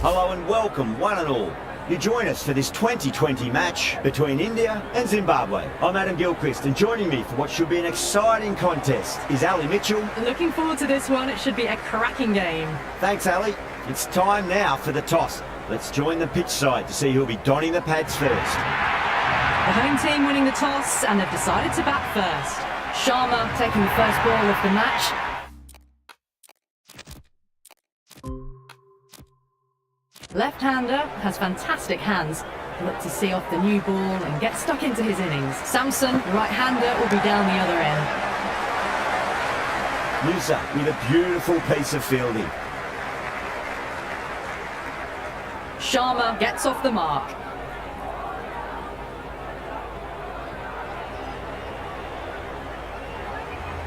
Hello and welcome, one and all. You join us for this 2020 match between India and Zimbabwe. I'm Adam Gilchrist, and joining me for what should be an exciting contest is Ali Mitchell. Looking forward to this one. It should be a cracking game. Thanks, Ali. It's time now for the toss. Let's join the pitch side to see who'll be donning the pads first. The home team winning the toss, and they've decided to bat first. Sharma taking the first ball of the match. Left-hander has fantastic hands. Look to see off the new ball and get stuck into his innings. Samson, the right-hander, will be down the other end. Musa with a beautiful piece of fielding. Sharma gets off the mark.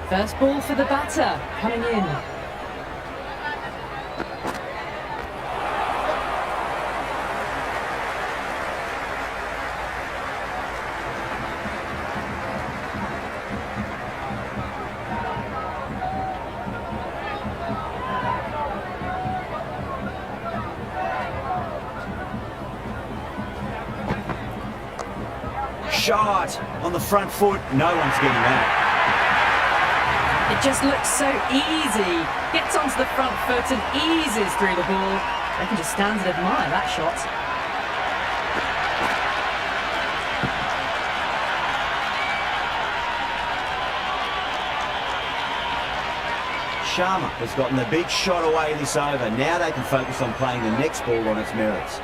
First ball for the batter, coming in. Shot on the front foot. No one's getting that. It just looks so easy. Gets onto the front foot and eases through the ball. They can just stand and admire that shot. Sharma has gotten the big shot away this over. Now they can focus on playing the next ball on its merits.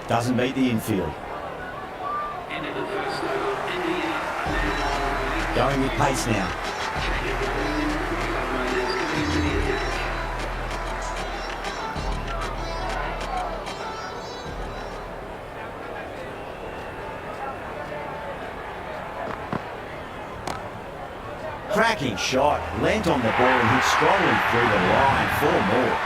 Doesn't beat the infield. Going with pace now. Cracking shot. Lent on the ball and hit strongly through the line. 4 more.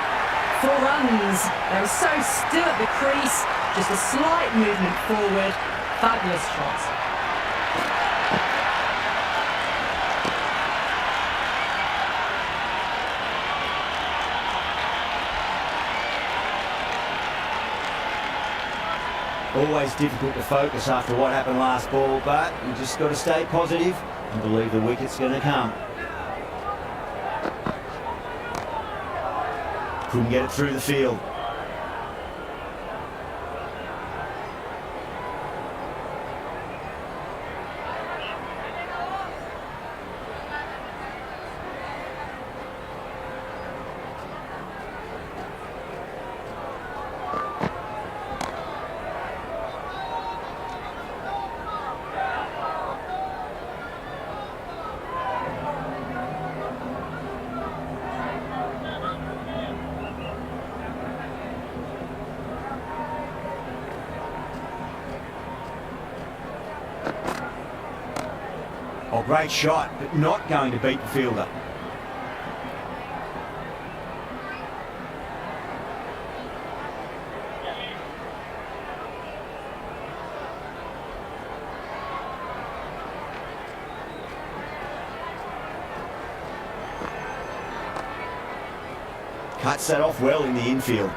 4 runs. They were so still at the crease. Just a slight movement forward. Fabulous shot. Always difficult to focus after what happened last ball, but you just got to stay positive and believe the wicket's going to come. Couldn't get it through the field. Oh, great shot, but not going to beat the fielder. Cuts that off well in the infield.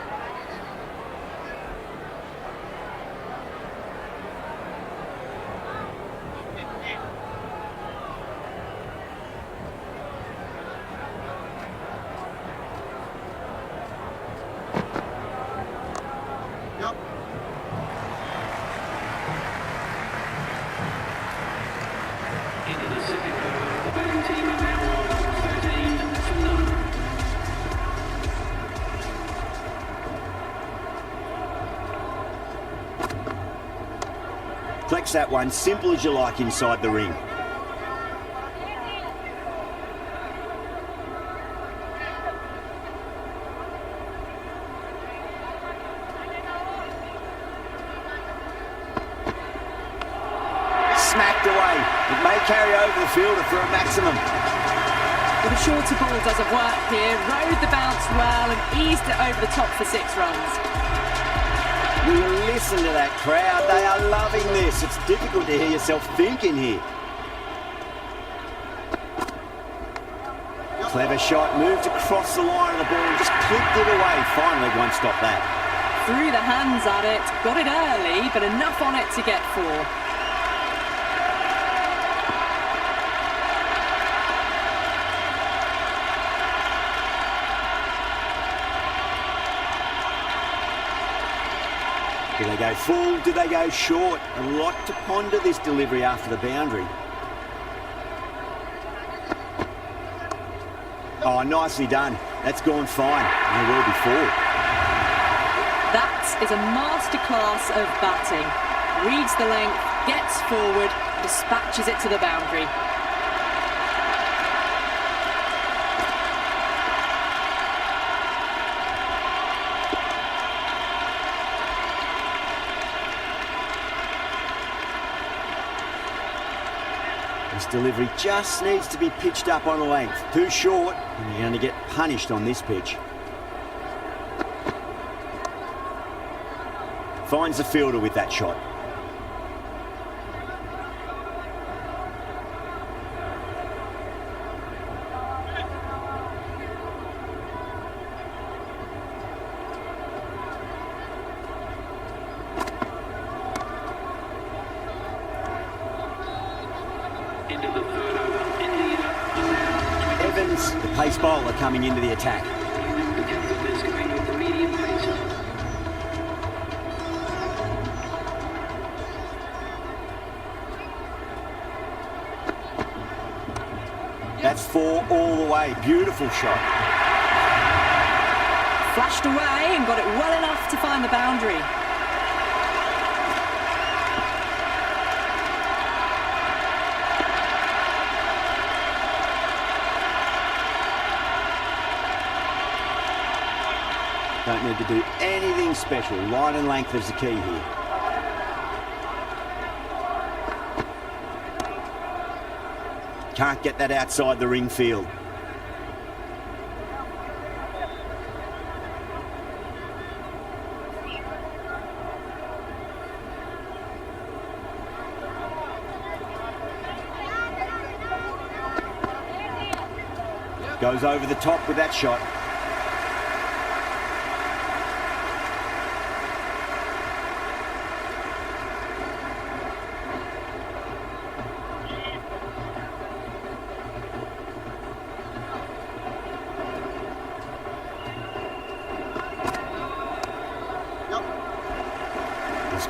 likes that one, simple as you like inside the ring. Smacked away. It may carry over the fielder for a maximum. Well, the shorter ball doesn't work here. Rode the bounce well and eased it over the top for 6 runs. Will you listen to that crowd? They are loving this. It's difficult to hear yourself thinking here. Clever shot, moved across the line of the ball and just clipped it away. Finally, won't stop that. Threw the hands at it, got it early, but enough on it to get 4. Do they go full? Do they go short? A lot to ponder this delivery after the boundary. Oh, nicely done. That's gone fine. And they will be 4. That is a masterclass of batting. Reads the length, gets forward, dispatches it to the boundary. This delivery just needs to be pitched up on length. Too short, and you're going to get punished on this pitch. Finds the fielder with that shot. Evans, the pace bowler, coming into the attack. That's 4 all the way. Beautiful shot. Flashed away and got it well enough to find the boundary. Don't need to do anything special. Line and length is the key here. Can't get that outside the ring field. Goes over the top with that shot.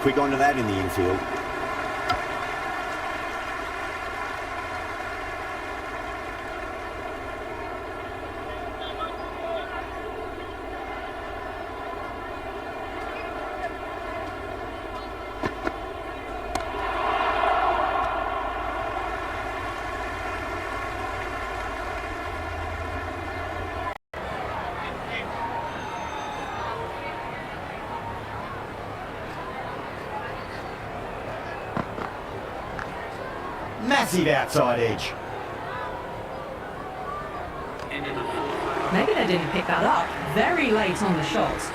Quick onto that in the infield. Massive outside edge. Maybe they didn't pick that up. Very late on the shot.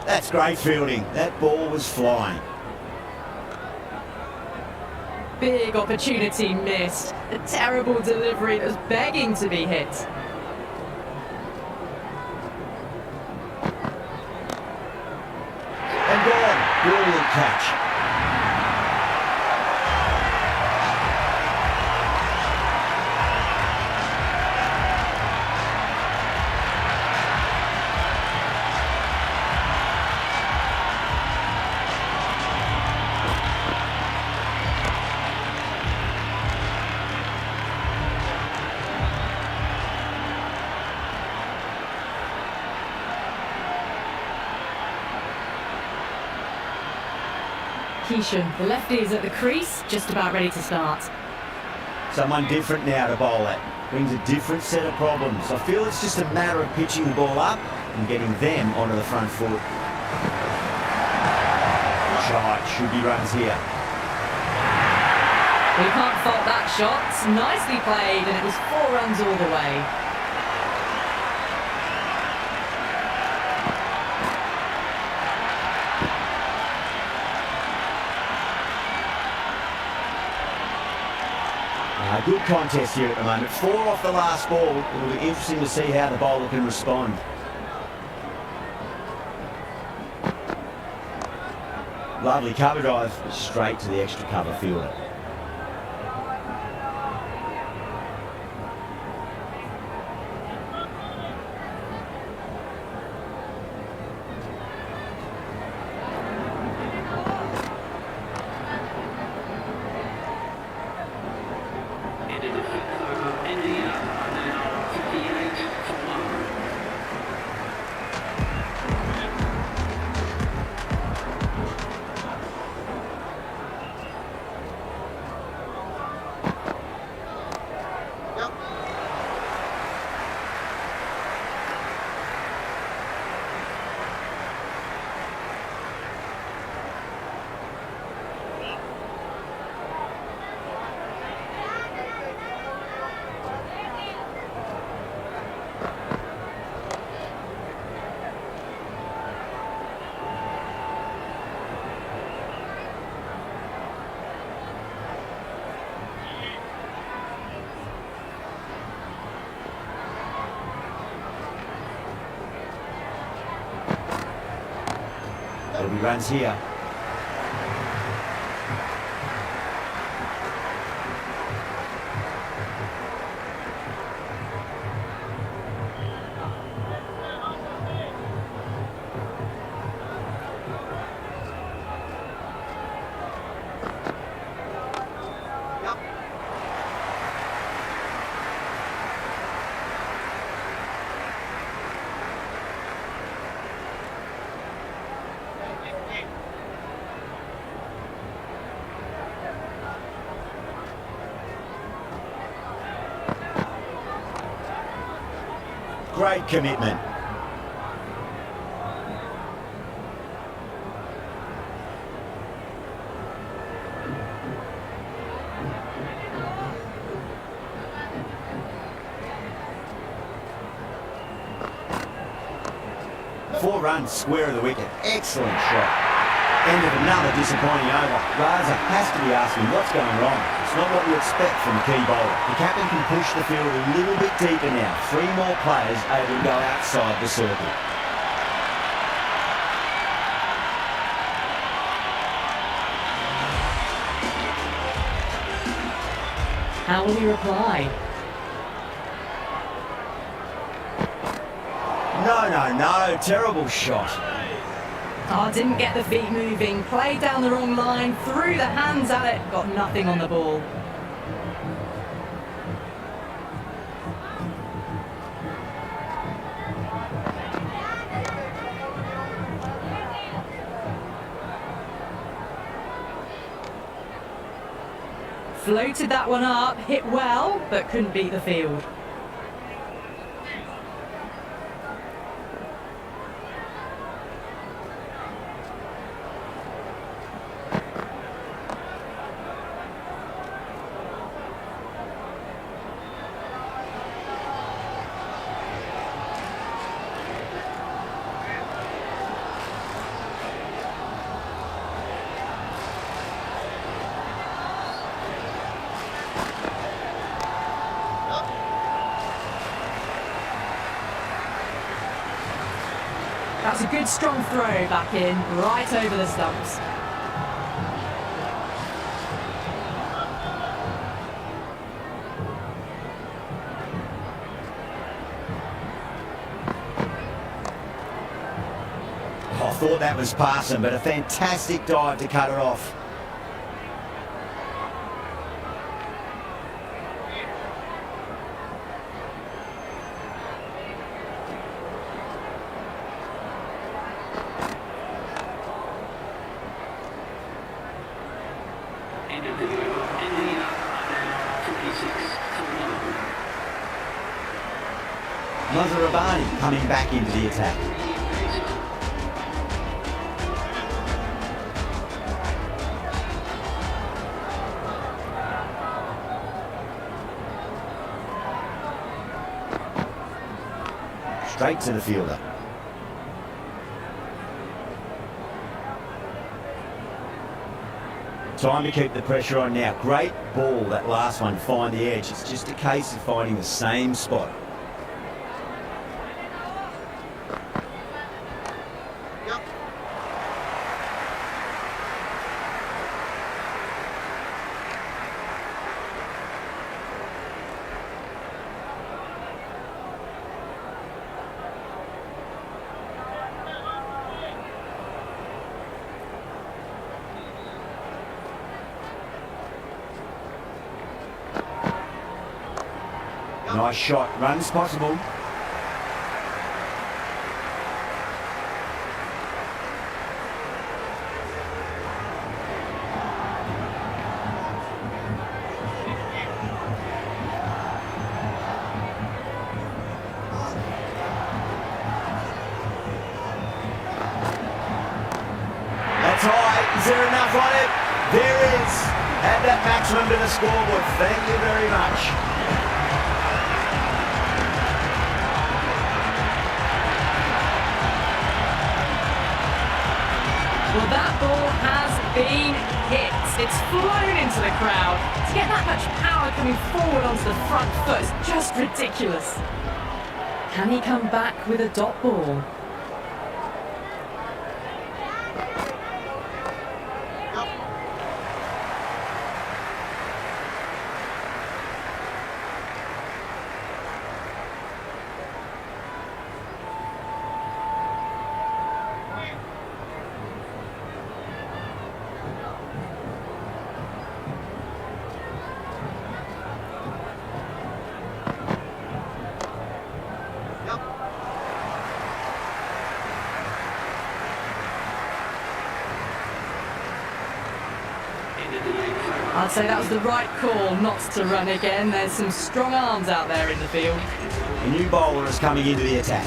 That's great fielding. That ball was flying. Big opportunity missed. A terrible delivery that was begging to be hit. execution. The lefty is at the crease, just about ready to start. Someone different now to bowl at. Brings a different set of problems. I feel it's just a matter of pitching the ball up and getting them onto the front foot. Shot, should be runs here. We can't fault that shot. Nicely played, and it was 4 runs all the way. Good contest here at the moment. 4 off the last ball. It'll be interesting to see how the bowler can respond. Lovely cover drive, straight to the extra cover fielder. There'll be runs here. Great commitment. Four runs, square of the wicket. Excellent shot. End of another disappointing over. Raza has to be asking what's going wrong. It's not what you expect from a key bowler. The captain can push the field a little bit deeper now. 3 more players able to go outside the circle. How will he reply? No. Terrible shot. Oh, didn't get the feet moving. Played down the wrong line. Threw the hands at it. Got nothing on the ball. Floated that one up. Hit well, but couldn't beat the field. That's a good strong throw back in, right over the stumps. Oh, I thought that was passing, but a fantastic dive to cut it off. Mazarabani coming back into the attack. Straight to the fielder. Time to keep the pressure on now. Great ball, that last one, find the edge. It's just a case of finding the same spot. Nice shot, runs possible. That's high. Is there enough on it? There is. Add that maximum to the scoreboard. Thank you very much. Well, that ball has been hit. It's flown into the crowd. To get that much power coming forward onto the front foot is just ridiculous. Can he come back with a dot ball? I'd say that was the right call not to run again. There's some strong arms out there in the field. A new bowler is coming into the attack.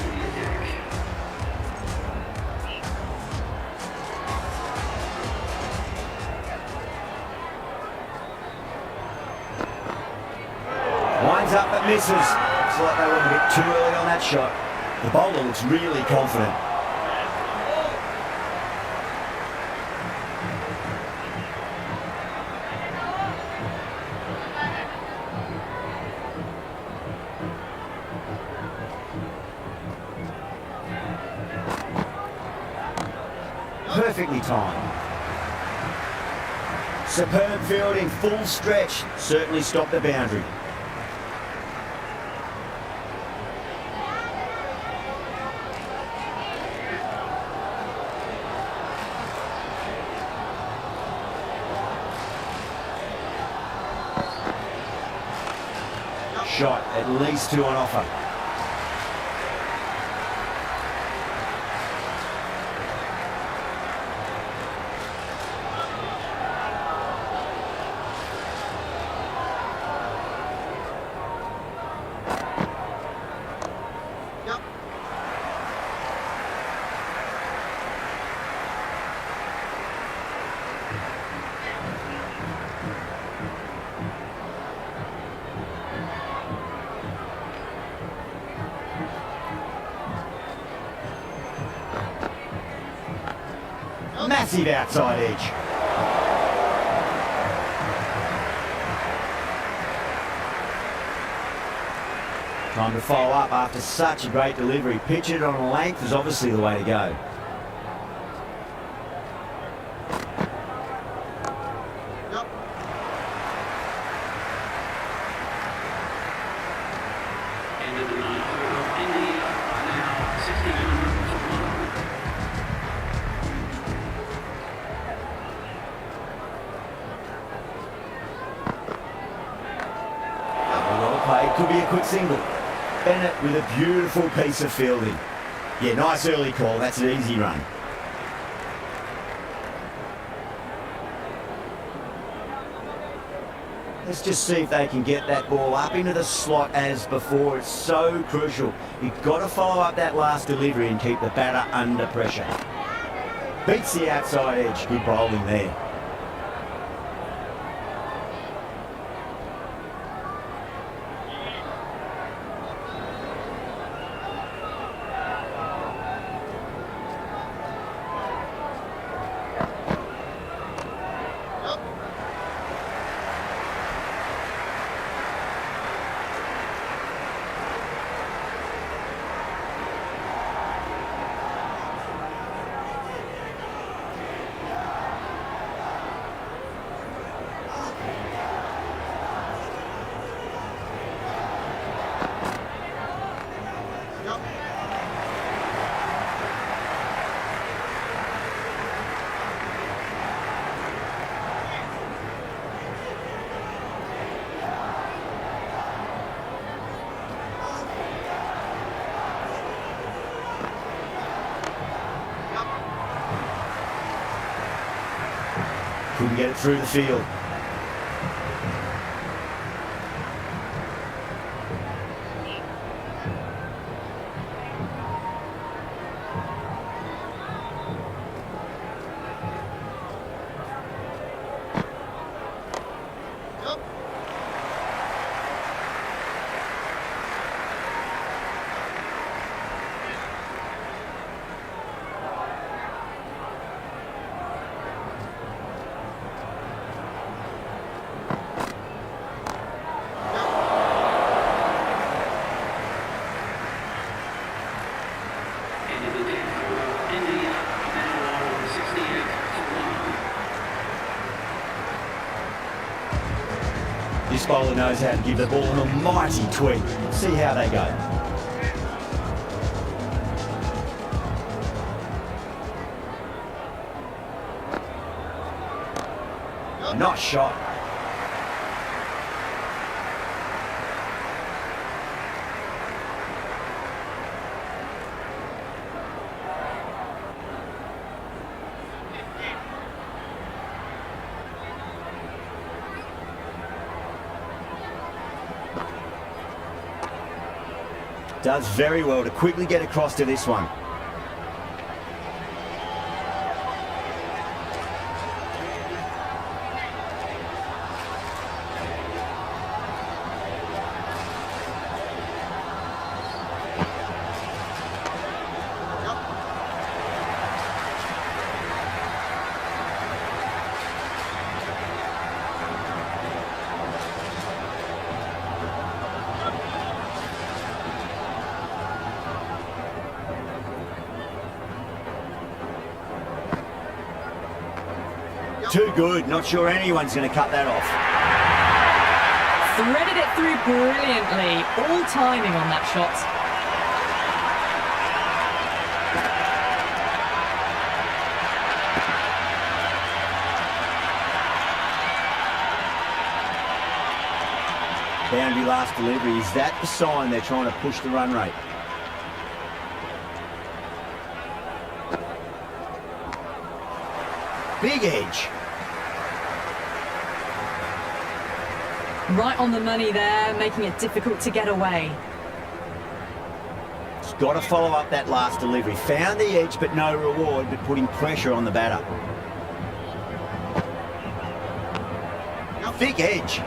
Winds up but misses. Looks like they went a bit too early on that shot. The bowler looks really confident. Perfectly timed. Superb fielding, full stretch. Certainly stopped the boundary. Shot, at least two on offer. Massive outside edge. Time to follow up after such a great delivery. Pitch it on a length is obviously the way to go. Could be a quick single. Bennett with a beautiful piece of fielding. Yeah, nice early call. That's an easy run. Let's just see if they can get that ball up into the slot as before. It's so crucial. You've got to follow up that last delivery and keep the batter under pressure. Beats the outside edge. Good bowling there. Couldn't get it through the field. This bowler knows how to give the ball an almighty tweak. See how they go. Nice shot. Does very well to quickly get across to this one. Too good. Not sure anyone's going to cut that off. Threaded it through brilliantly. All timing on that shot. Boundary last delivery. Is that the sign they're trying to push the run rate? Big edge. Right on the money there, making it difficult to get away. It's got to follow up that last delivery. Found the edge, but no reward, but putting pressure on the batter. Big edge.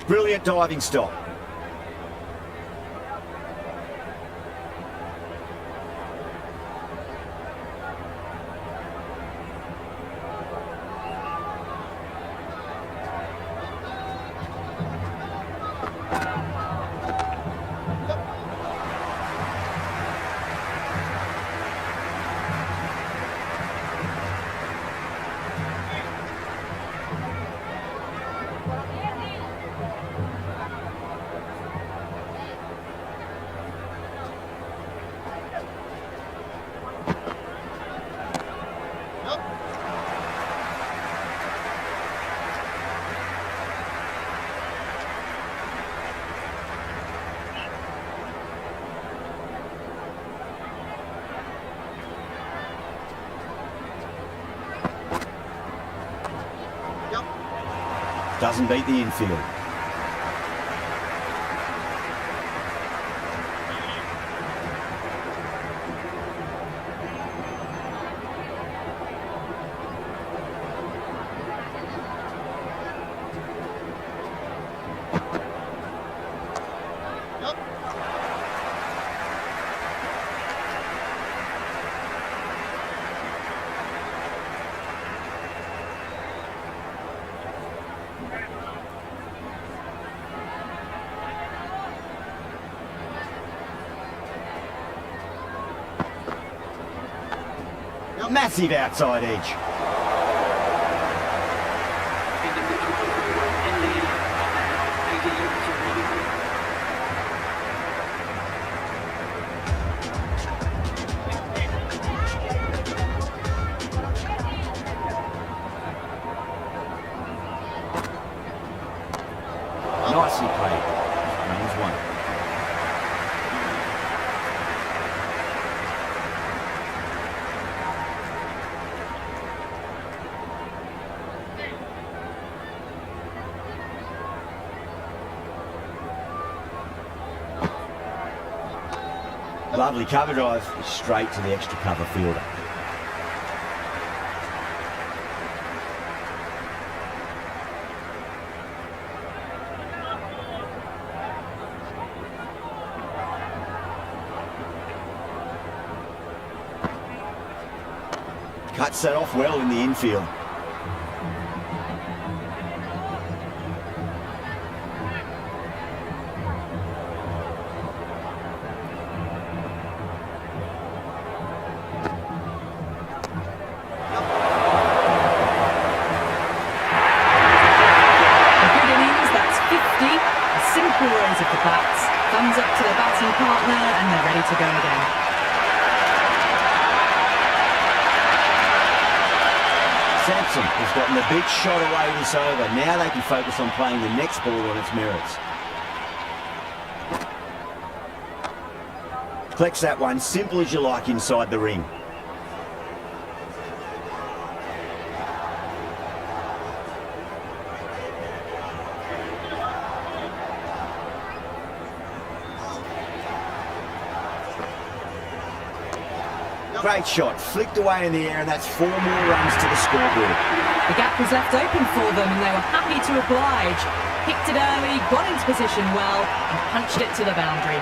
Brilliant diving stop. doesn't beat the infield. Massive outside edge. Nicely played. Runs one. Lovely cover drive, straight to the extra cover fielder. Cuts that off well in the infield. Thumbs up to the batting partner and they're ready to go again. Sampson has gotten the big shot away this over. Now they can focus on playing the next ball on its merits. Collects that one, simple as you like, inside the ring. Great shot, flicked away in the air, and that's 4 more runs to the scoreboard. The gap was left open for them and they were happy to oblige. Picked it early, got into position well and punched it to the boundary.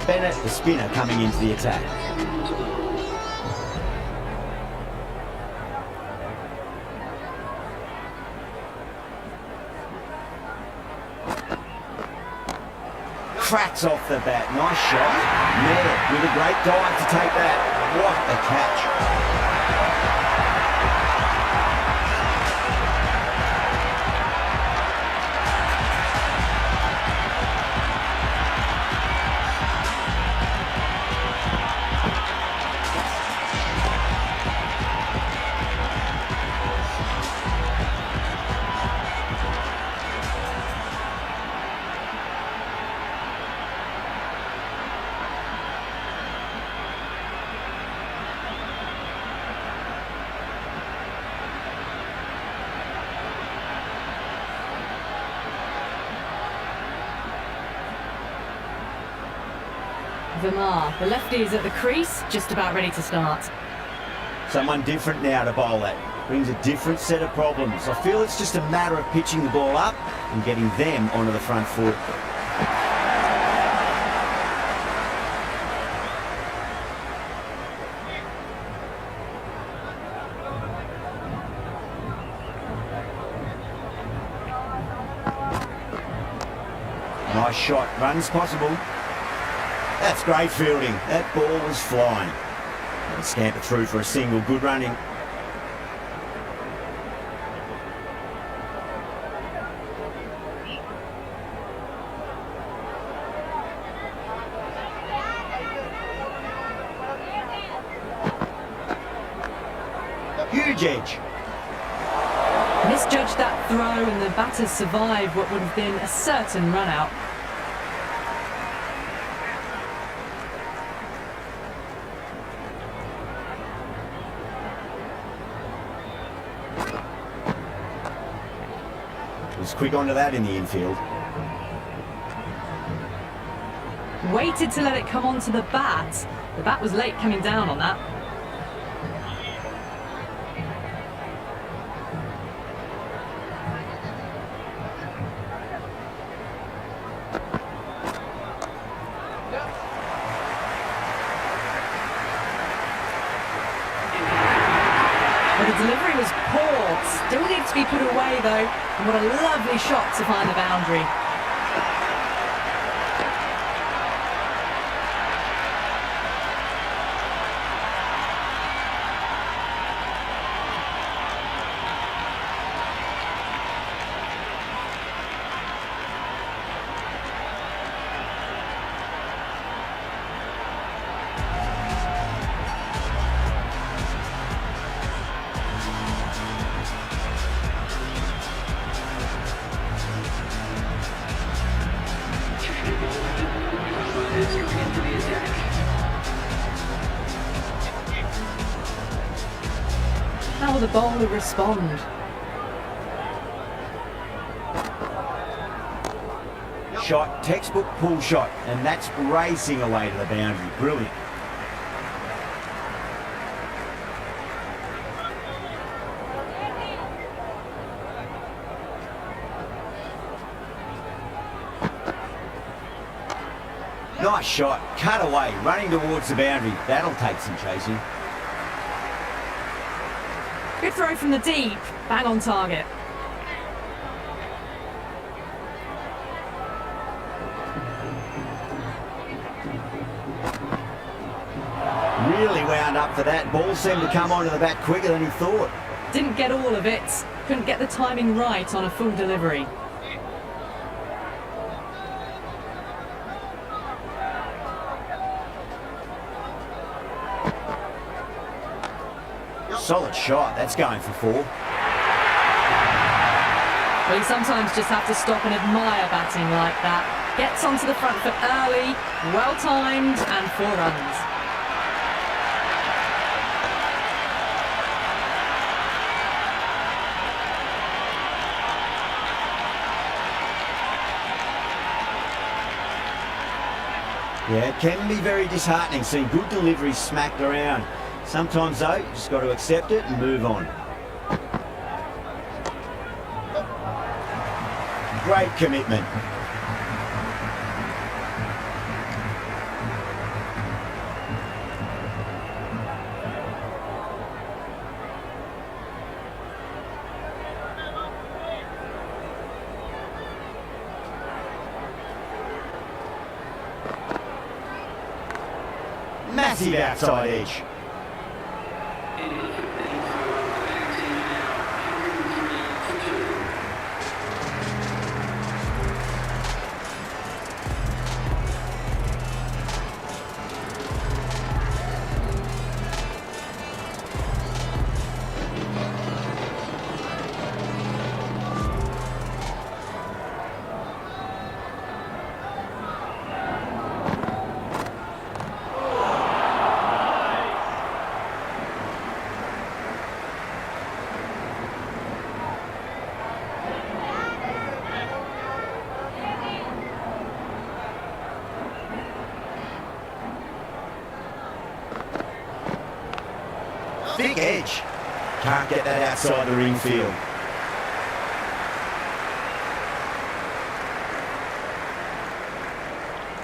Bennett, the spinner, coming into the attack. Cracks off the bat, nice shot. Mayer with a great dive to take that. What a catch. Vermar, the lefty is at the crease, just about ready to start. Someone different now to bowl at. Brings a different set of problems. I feel it's just a matter of pitching the ball up and getting them onto the front foot. Nice shot, runs possible. That's great fielding. That ball was flying. And scamper through for a single, good running. Huge edge. Misjudged that throw and the batters survived what would have been a certain run out. Was quick onto that in the infield. Waited to let it come onto the bat. The bat was late coming down on that. Well, the delivery was poor. Still needs to be put away though. And what a lovely shot to find the boundary. How will the bowler respond? Shot, textbook pull shot, and that's racing away to the boundary. Brilliant. Nice shot, cut away, running towards the boundary. That'll take some chasing. Good throw from the deep, bang on target. Really wound up for that. Ball seemed to come onto the bat quicker than he thought. Didn't get all of it, couldn't get the timing right on a full delivery. Solid shot, that's going for 4. Well, you sometimes just have to stop and admire batting like that. Gets onto the front foot early, well timed, and 4 runs. Yeah, it can be very disheartening seeing good deliveries smacked around. Sometimes though, you just got to accept it and move on. Great commitment. Massive outside edge. thick edge. Can't get that outside the ring field.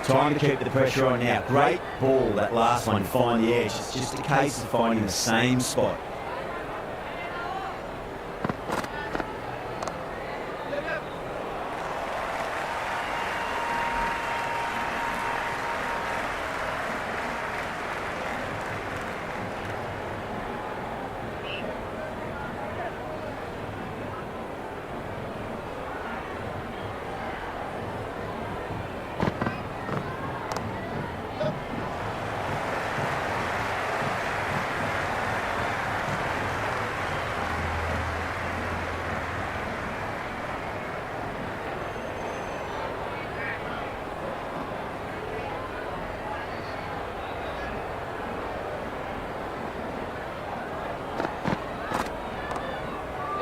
Time to keep the pressure on now. Great ball, that last one, to find the edge. It's just a case of finding the same spot.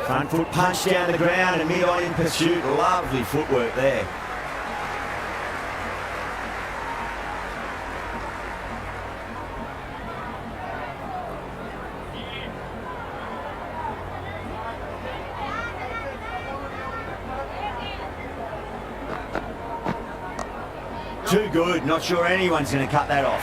Front foot punch down the ground and mid-on in pursuit. Lovely footwork there. Too good. Not sure anyone's going to cut that off.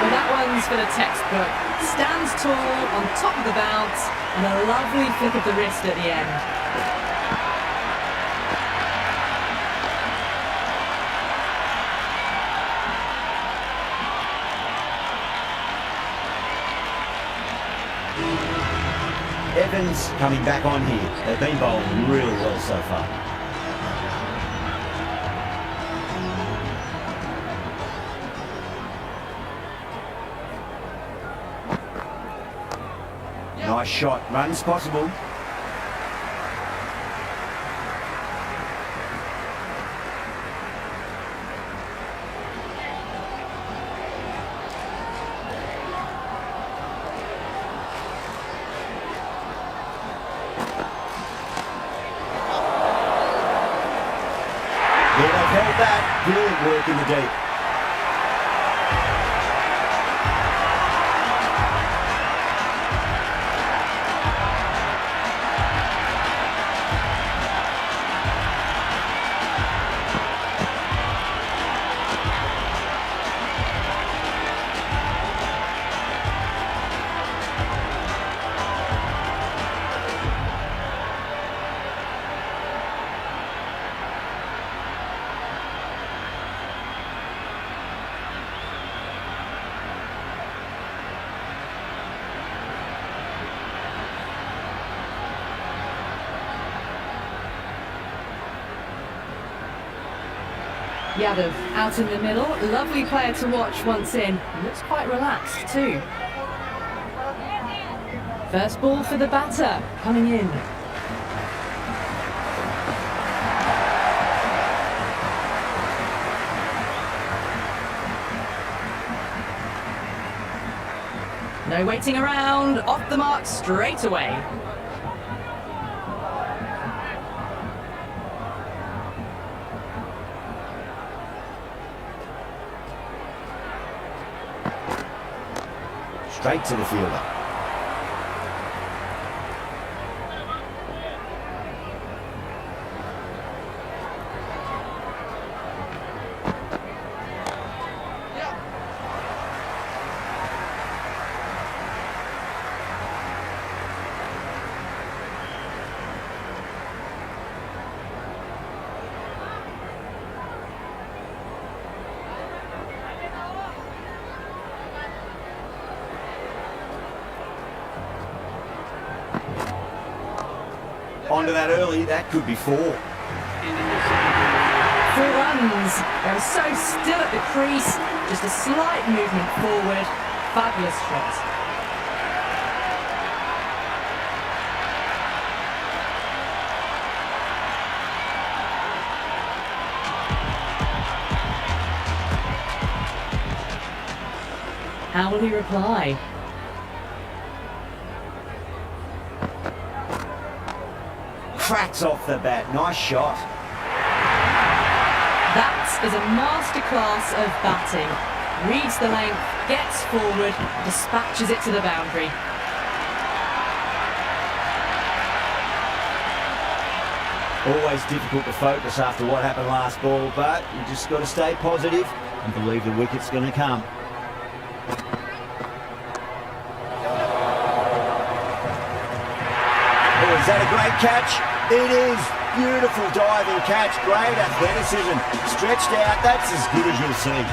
Well, that one's for the textbook. Stands tall on top of the bounce and a lovely flick of the wrist at the end. Evans coming back on here. They've been bowled really well so far. Nice shot. Runs possible. Yeah, they've held that. Brilliant work in the deep. Yadav out in the middle, lovely player to watch once in, looks quite relaxed too. First ball for the batter, coming in. No waiting around, off the mark straight away. Straight to the fielder. Onto that early, that could be 4. 4 runs. They're so still at the crease. Just a slight movement forward. Fabulous shot. How will he reply? Cracks off the bat. Nice shot. That is a masterclass of batting. reads the length, gets forward, dispatches it to the boundary. Always difficult to focus after what happened last ball, but you just got to stay positive and believe the wicket's going to come. Oh, is that a great catch? It is. Beautiful diving catch, great athleticism. Stretched out, that's as good as you'll see.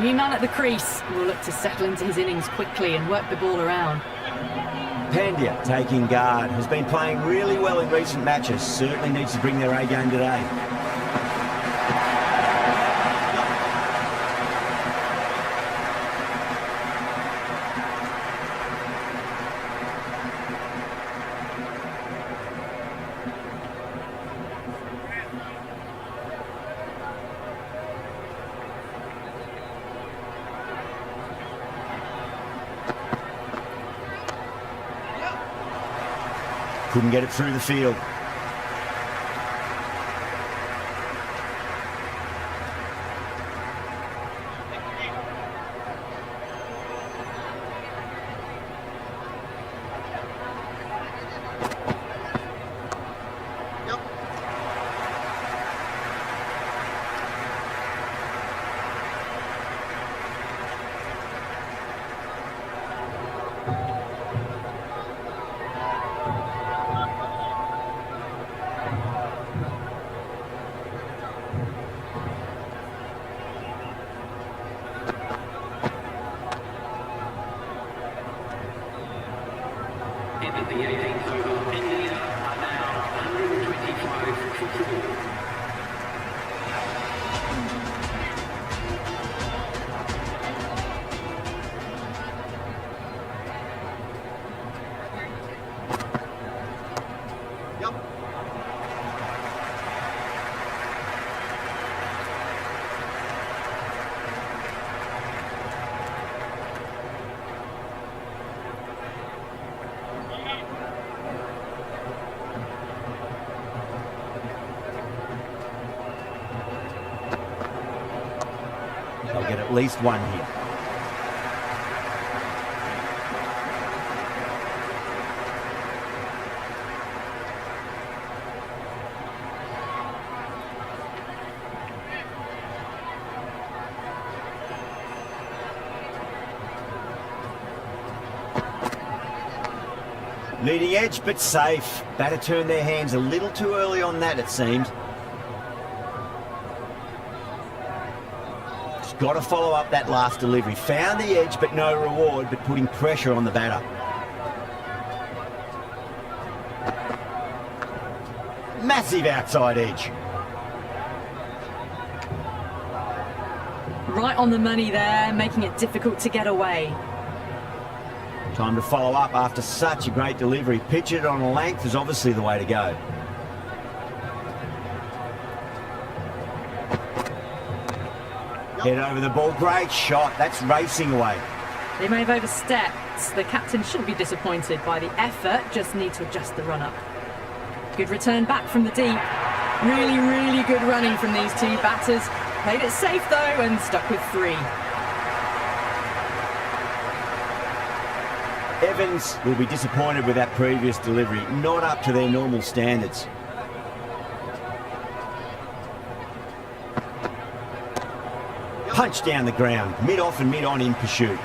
New man at the crease will look to settle into his innings quickly and work the ball around. Pandya taking guard, has been playing really well in recent matches, certainly needs to bring their A game today. Couldn't get it through the field. They'll get at least one here. Leading edge, but safe. Batter turned their hands a little too early on that, it seemed. Just got to follow up that last delivery. Found the edge, but no reward, but putting pressure on the batter. Massive outside edge. Right on the money there, making it difficult to get away. Time to follow up after such a great delivery. Pitch it on a length is obviously the way to go. Head over the ball. Great shot. That's racing away. They may have overstepped. The captain shouldn't be disappointed by the effort, just need to adjust the run-up. Good return back from the deep. Really, really good running from these two batters. Played it safe though and stuck with 3. Evans will be disappointed with that previous delivery. Not up to their normal standards. Punch down the ground. Mid-off and mid-on in pursuit.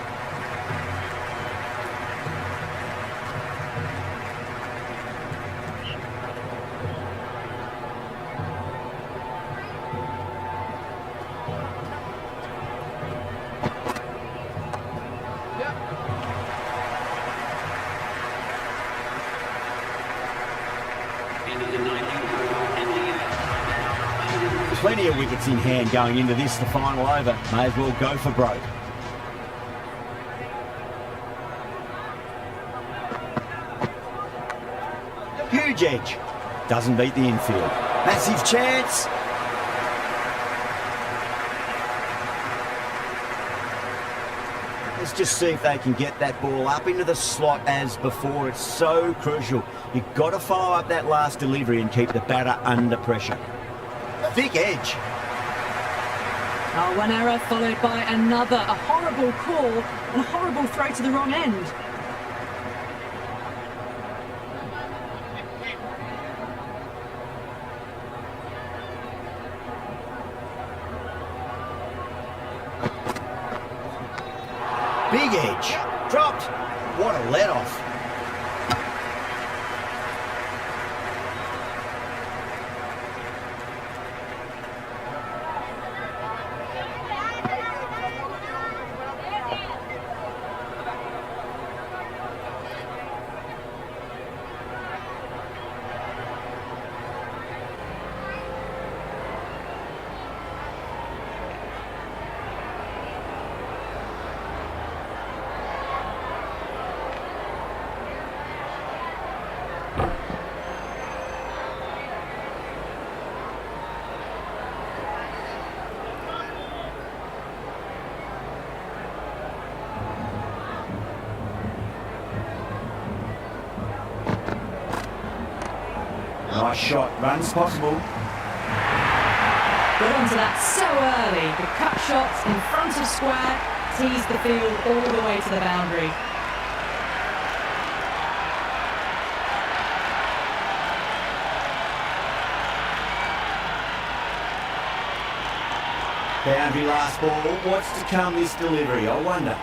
Plenty of wickets in hand going into this, the final over. May as well go for broke. Huge edge. Doesn't beat the infield. Massive chance. Let's just see if they can get that ball up into the slot as before. It's so crucial. You've got to follow up that last delivery and keep the batter under pressure. Thick edge. Oh, one error followed by another. A horrible call and a horrible throw to the wrong end. Big edge. Dropped. What a let-off. Nice shot, runs possible. Got onto that so early. The cut shot in front of square teased the field all the way to the boundary. Boundary last ball. What's to come this delivery, I wonder.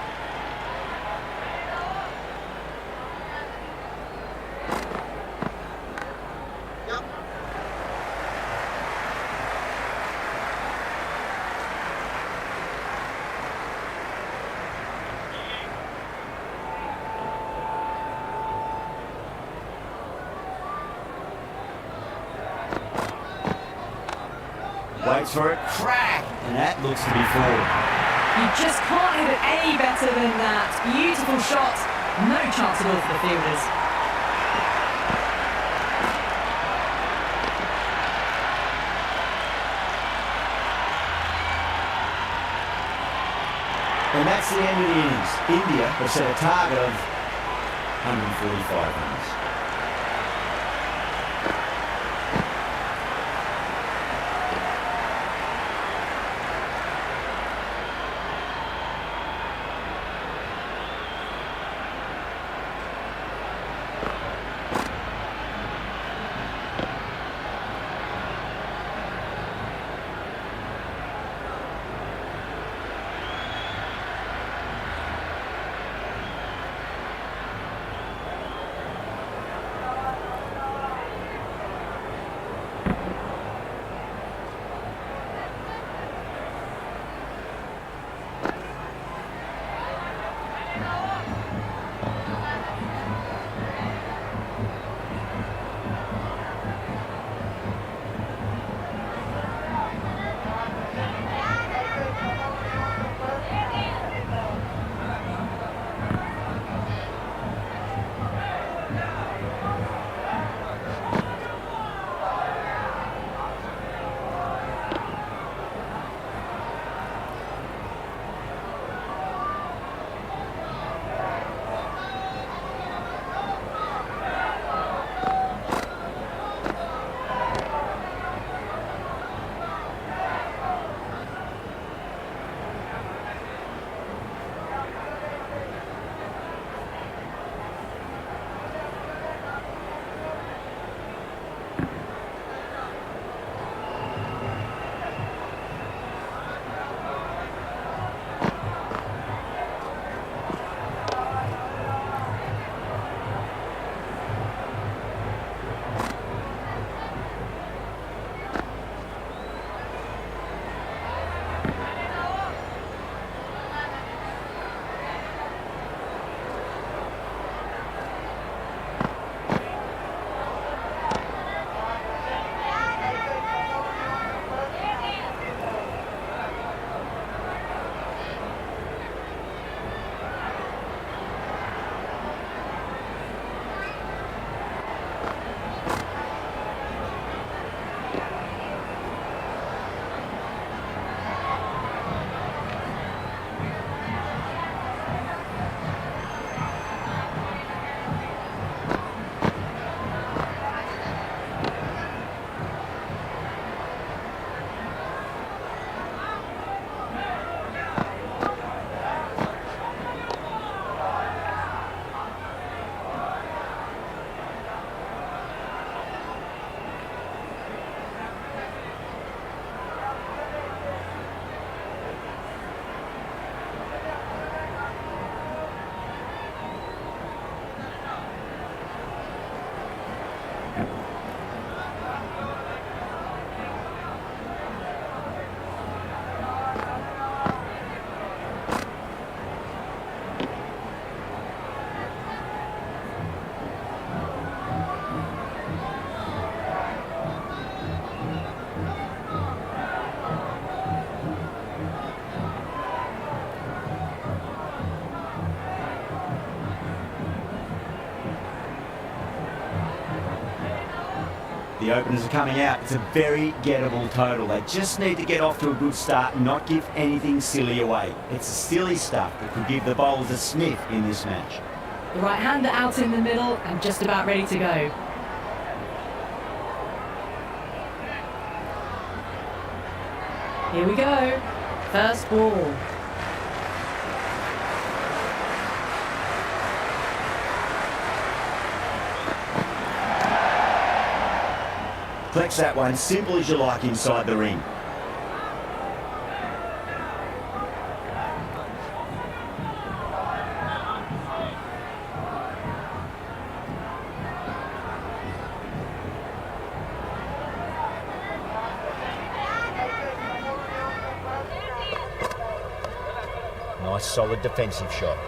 Waits for it, crack, and that looks to be forward. You just can't hit it any better than that. Beautiful shot. No chance at all for the fielders. And that's the end of the innings. India have set a target of 145 runs. The openers are coming out. It's a very gettable total. They just need to get off to a good start and not give anything silly away. It's the silly stuff that could give the bowlers a sniff in this match. The right-hander out in the middle and just about ready to go. Here we go. First ball. Flex that one, simple as you like inside the ring. Nice solid defensive shot.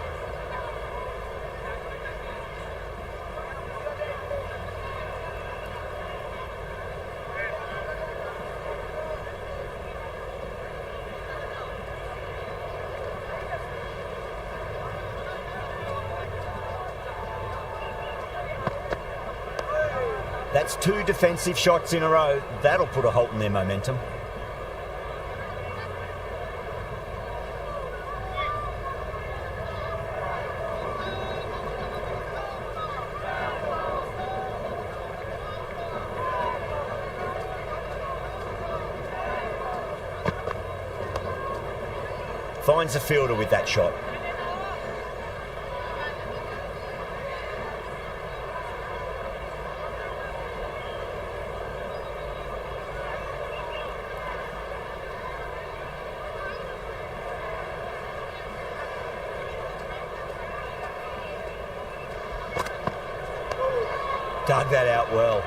That's 2 defensive shots in a row. That'll put a halt in their momentum. Finds the fielder with that shot. Dug that out well.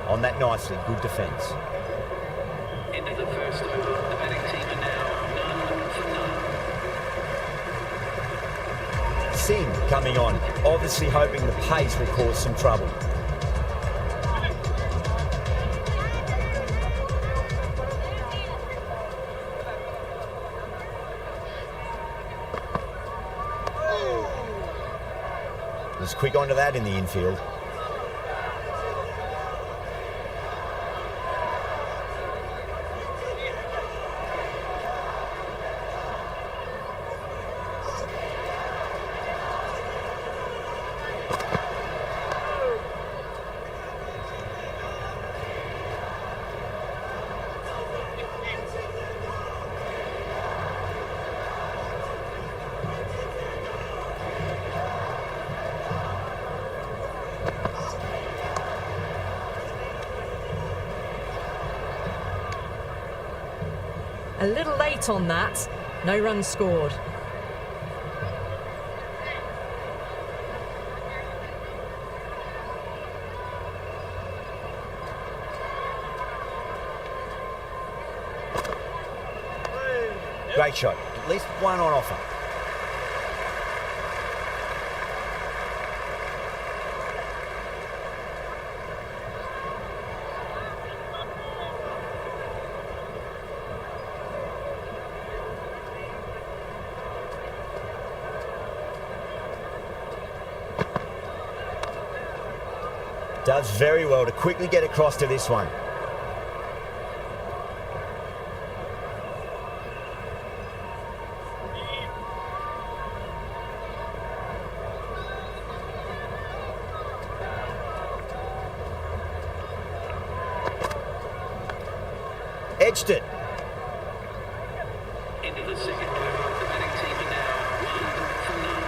On that nicely, good defence. Into the first over, the batting team are now 9 for 9. ZIM coming on, obviously hoping the pace will cause some trouble. Was quick onto that in the infield. A little late on that. No runs scored. Great shot. At least one on offer. Does very well to quickly get across to this one. Edged it. Into the second over, the batting team are now 1 for 9.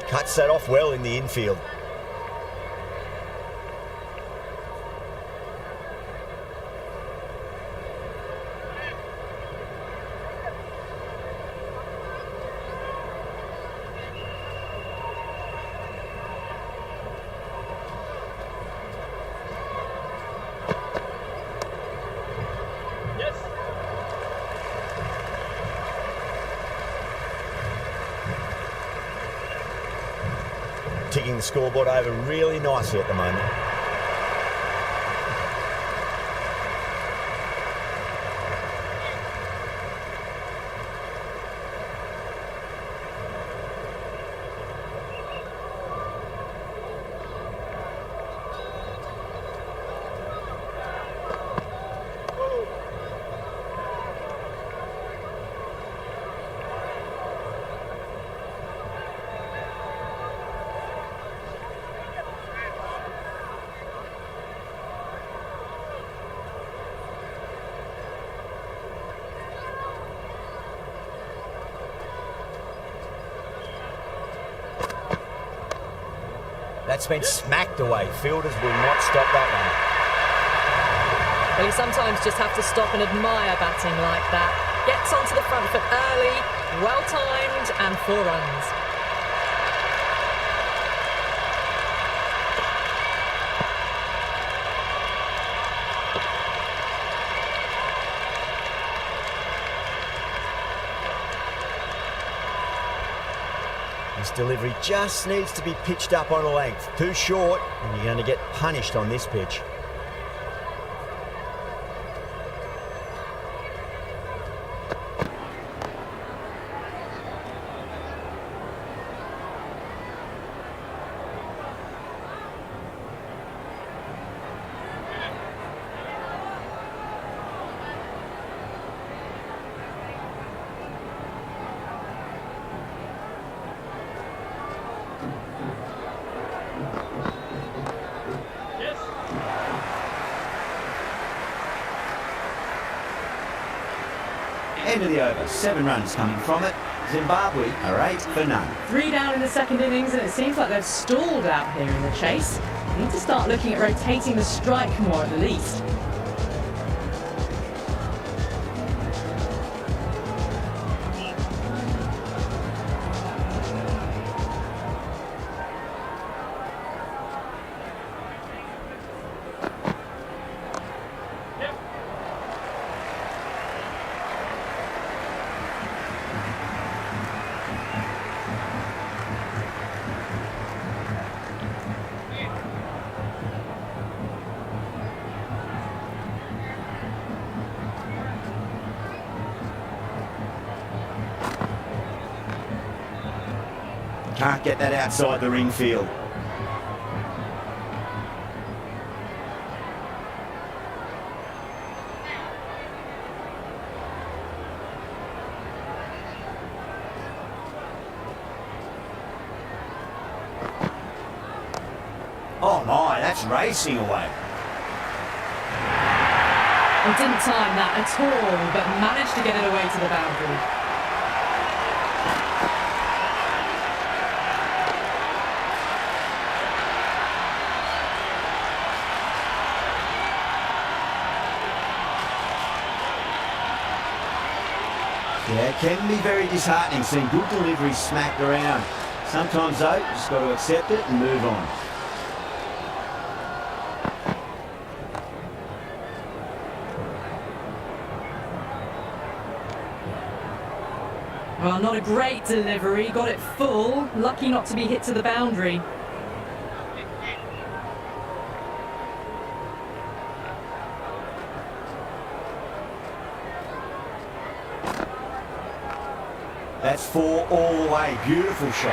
Cuts that off well in the infield. ticking the scoreboard over really nicely at the moment. That's been smacked away. Fielders will not stop that one. Well, you sometimes just have to stop and admire batting like that. Gets onto the front foot early, well timed, and 4 runs. This delivery just needs to be pitched up on a length. Too short, and you're going to get punished on this pitch. End of the over, 7 runs coming from it. Zimbabwe are 8 for none. 3 down in the second innings, and it seems like they've stalled out here in the chase. Need to start looking at rotating the strike more at the least. Can't get that outside the ring field. Oh my, that's racing away. He didn't time that at all, but managed to get it away to the boundary. Yeah, it can be very disheartening seeing good deliveries smacked around. Sometimes though, you just got to accept it and move on. Well, not a great delivery, got it full, lucky not to be hit to the boundary. That's 4 all the way, beautiful shot.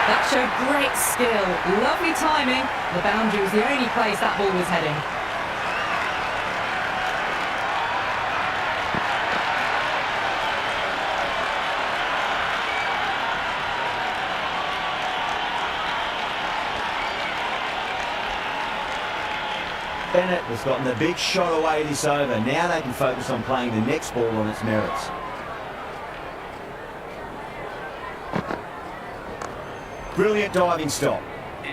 That showed great skill, lovely timing. The boundary was the only place that ball was heading. Bennett has gotten the big shot away this over. Now they can focus on playing the next ball on its merits. Brilliant diving stop.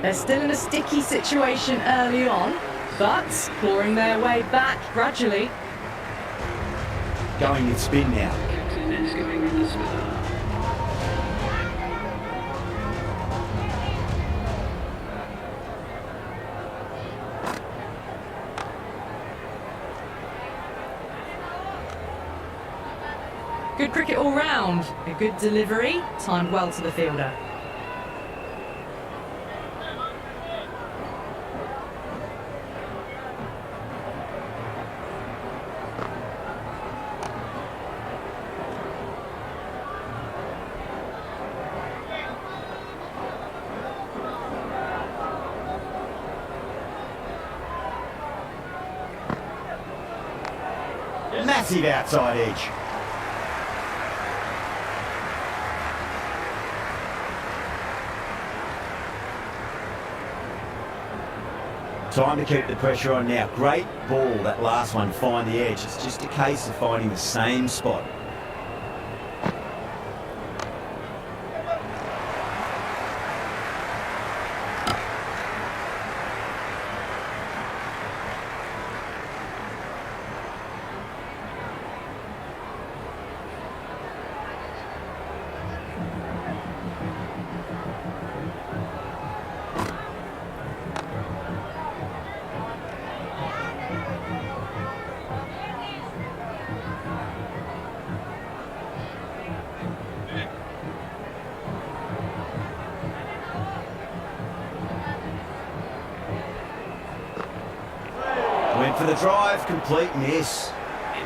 They're still in a sticky situation early on, but clawing their way back gradually. Going with spin now. Captain is going with the spinner. Good cricket all round. A good delivery, timed well to the fielder. Massive outside edge. Time to keep the pressure on now. Great ball, that last one, find the edge. It's just a case of finding the same spot. Went for the drive, complete miss.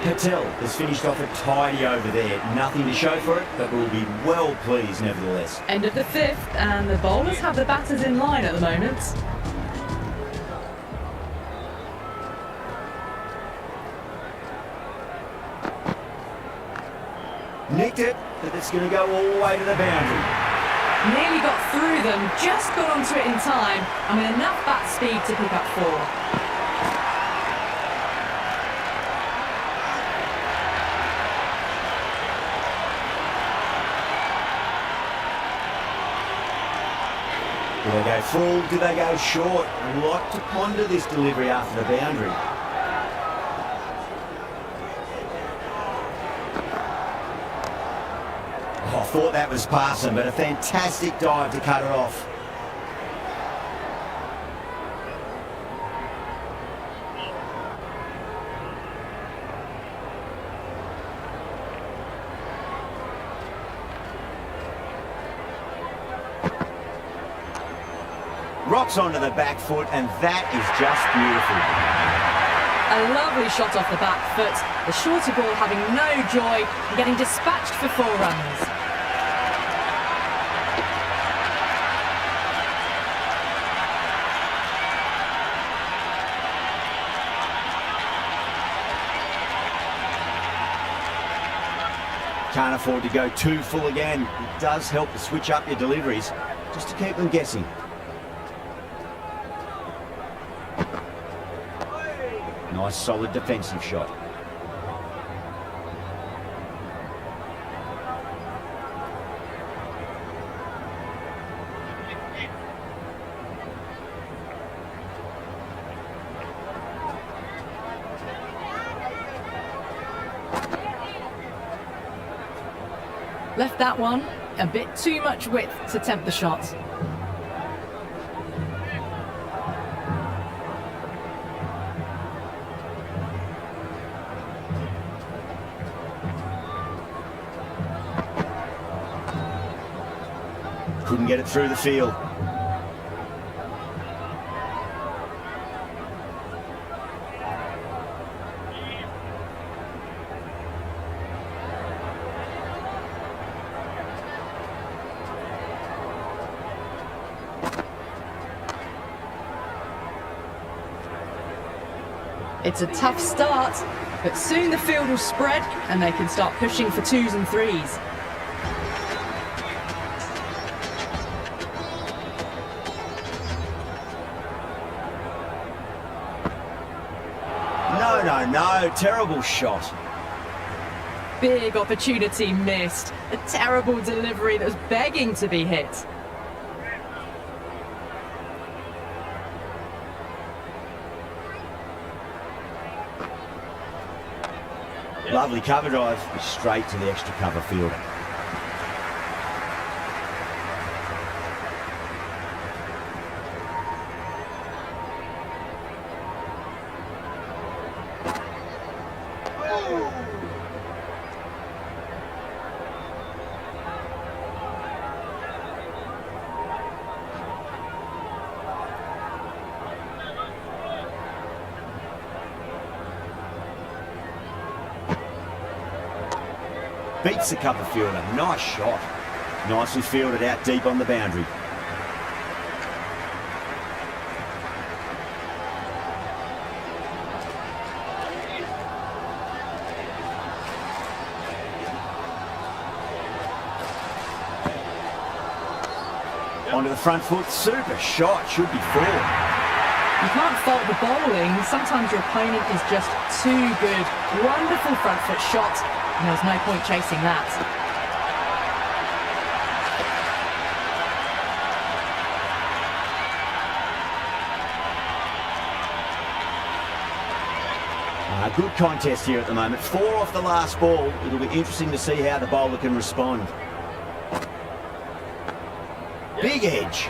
Patel has finished off a tidy over there. Nothing to show for it, but will be well pleased nevertheless. End of the fifth, and the bowlers have the batters in line at the moment. Nicked it, but it's going to go all the way to the boundary. Nearly got through them, just got onto it in time, and with enough bat speed to pick up 4. Do they go full? Do they go short? A lot to ponder this delivery after the boundary. Oh, I thought that was passing, but a fantastic dive to cut it off. Rocks onto the back foot, and that is just beautiful. A lovely shot off the back foot, the shorter ball having no joy and getting dispatched for 4 runs. Can't afford to go too full again. It does help to switch up your deliveries, just to keep them guessing. Nice solid defensive shot. Left that one, a bit too much width to tempt the shot. Couldn't get it through the field. It's a tough start, but soon the field will spread and they can start pushing for 2s and 3s. No, terrible shot. Big opportunity missed. A terrible delivery that was begging to be hit. Lovely cover drive, straight to the extra cover fielder. Beats the cover fielder. Nice shot. Nicely fielded out deep on the boundary. Onto the front foot, super shot, should be four. You can't fault the bowling. Sometimes your opponent is just too good. Wonderful front foot shot, and there's no point chasing that. Good contest here at the moment. 4 off the last ball. It'll be interesting to see how the bowler can respond. Big edge.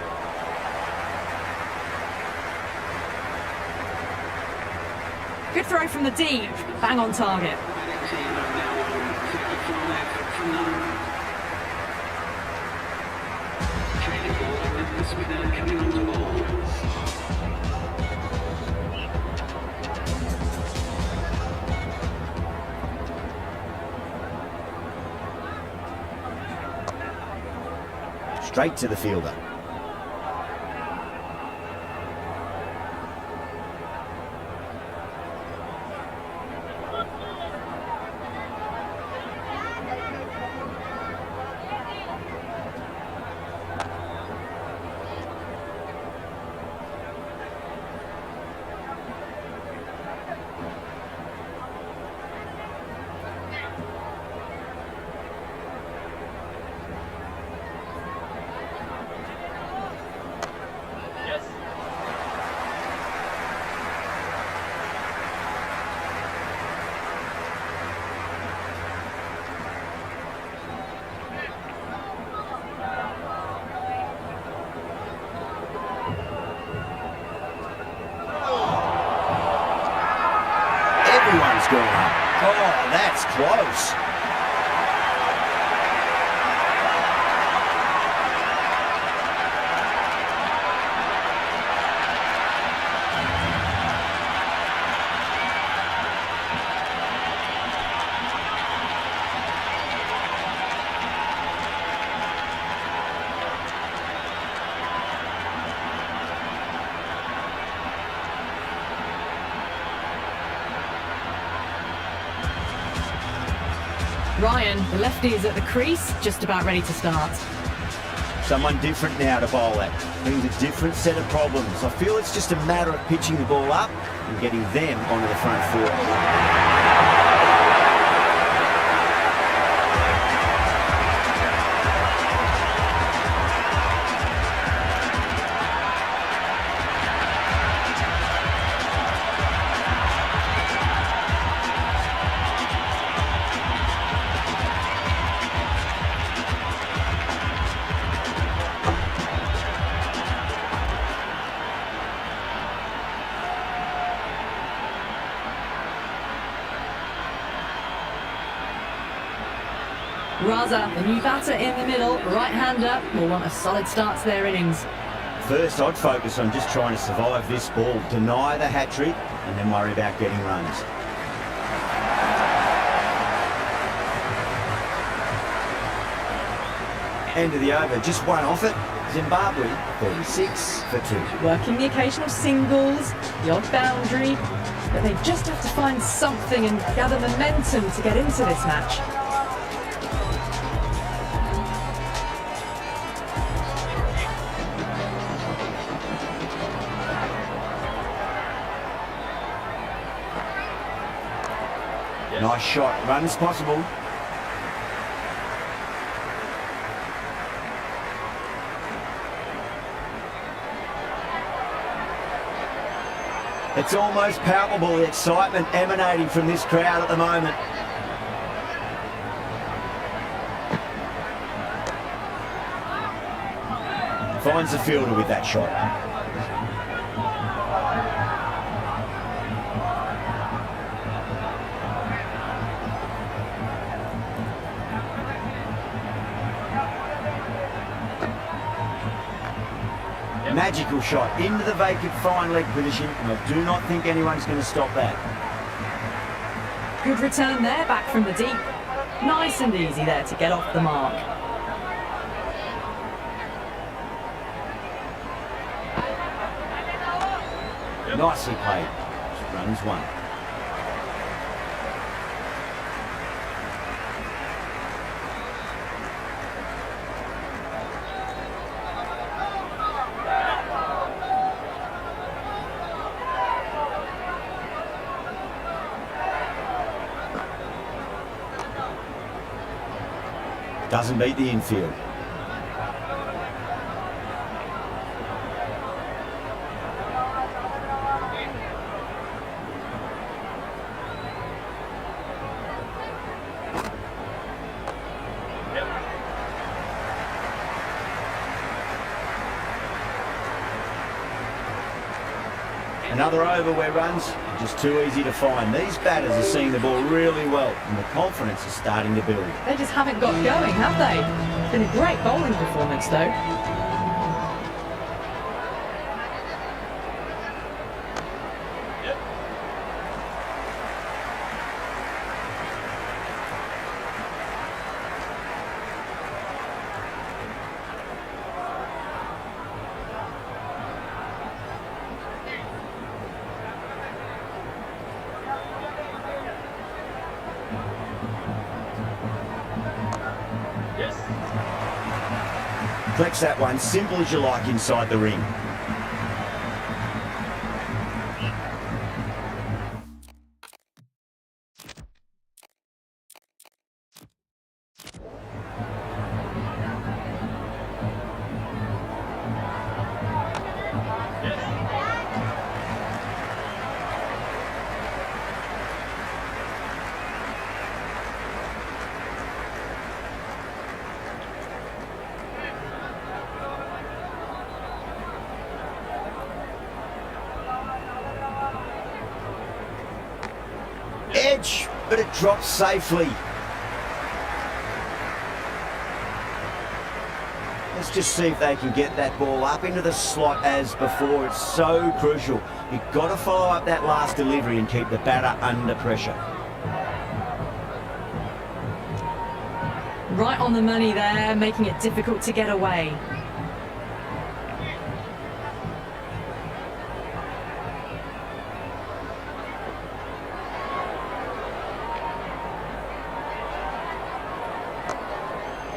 Good throw from the deep. Bang on target. Coming on to ball. Straight to the fielder. Everyone's gone up. Oh, that's close. Ryan, the lefty is at the crease, just about ready to start. Someone different now to bowl at. Brings a different set of problems. I feel it's just a matter of pitching the ball up and getting them onto the front foot. Raza, the new batter in the middle, right-hander, will want a solid start to their innings. First, I'd focus on just trying to survive this ball, deny the hat-trick, and then worry about getting runs. End of the over, just one off it. Zimbabwe, 36 for 2. Working the occasional singles, the odd boundary, but they just have to find something and gather momentum to get into this match. Nice shot, runs possible. It's almost palpable, the excitement emanating from this crowd at the moment. Finds the fielder with that shot. Magical shot into the vacant fine leg position, and I do not think anyone's going to stop that. Good return there, back from the deep. Nice and easy there to get off the mark. Nicely played. Runs one. Doesn't beat the infield. Another over where runs are just too easy to find. These batters are seeing the ball really well and the confidence is starting to build. They just haven't got going, have they? Been a great bowling performance though. Flex that one, simple as you like inside the ring. Edge, but it drops safely. Let's just see if they can get that ball up into the slot as before. It's so crucial. You've got to follow up that last delivery and keep the batter under pressure. Right on the money there, making it difficult to get away.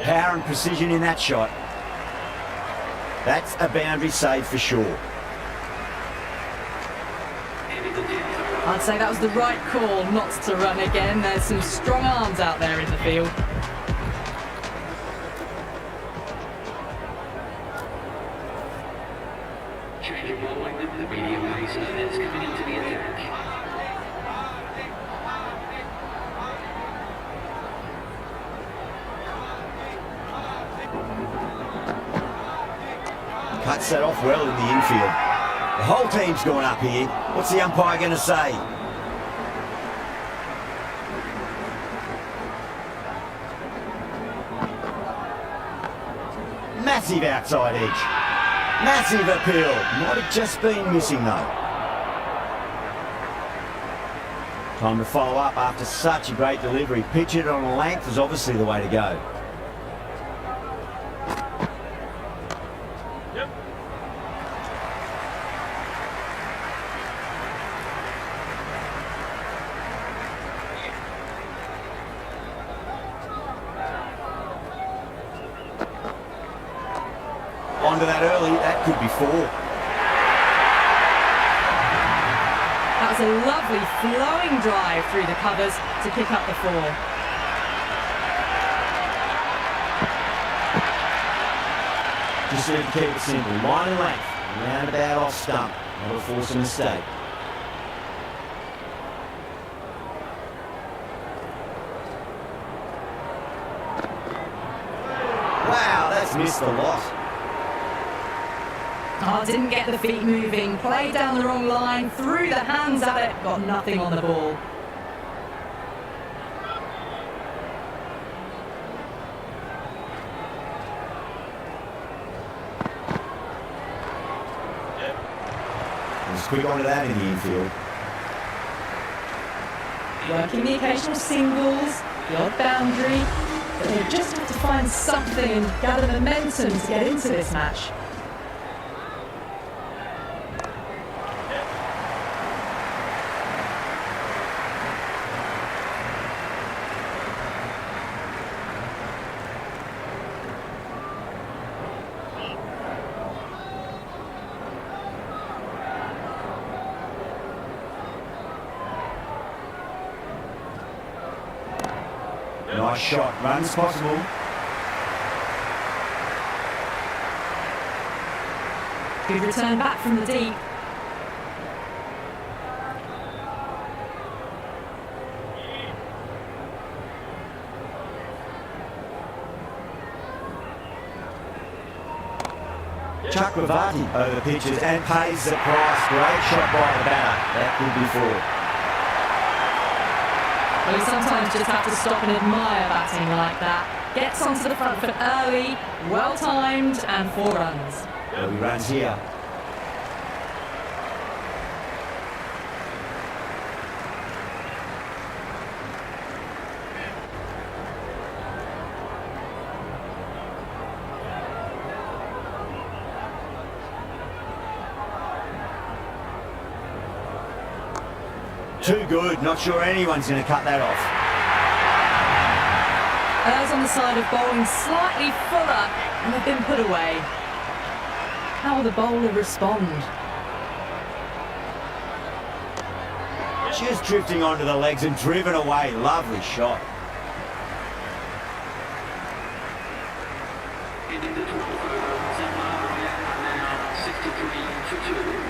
Power and precision in that shot. That's a boundary save for sure. I'd say that was the right call not to run again. There's some strong arms out there in the field. Change of bowling, the medium pace is coming into the attack. Cuts that off well in the infield. The whole team's gone up here. What's the umpire going to say? Massive outside edge. Massive appeal. Might have just been missing though. Time to follow up after such a great delivery. Pitch it on a length is obviously the way to go. Onto that early, that could be 4. That was a lovely flowing drive through the covers to pick up the 4. Just need to keep it simple. Line and length, roundabout off stump. That'll force a mistake. Wow, that's missed the lot. Oh, didn't get the feet moving, played down the wrong line, threw the hands at it, got nothing on the ball. Just quick onto that in the infield. Working the occasional singles, the odd boundary, but they just have to find something and gather momentum to get into this match. Nice shot, runs possible. Good return back from the deep. Chakravarti over the pitches and pays the price. Great shot by the batter. That could be four. Well, you sometimes just have to stop and admire batting like that. Gets onto the front foot early, well timed, and 4 runs. Early runs here. Too good, not sure anyone's going to cut that off. Errs on the side of bowling slightly fuller, and they've been put away. How will the bowler respond? Just drifting onto the legs and driven away. Lovely shot. Ending the 12th over, Zimbabwe are now 63 for 2.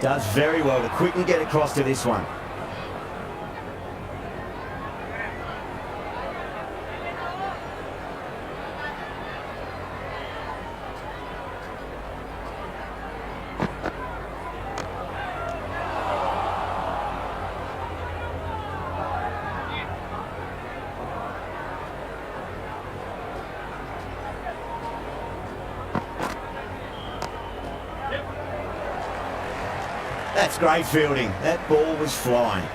Does very well to quickly get across to this one. That's great fielding. That ball was flying.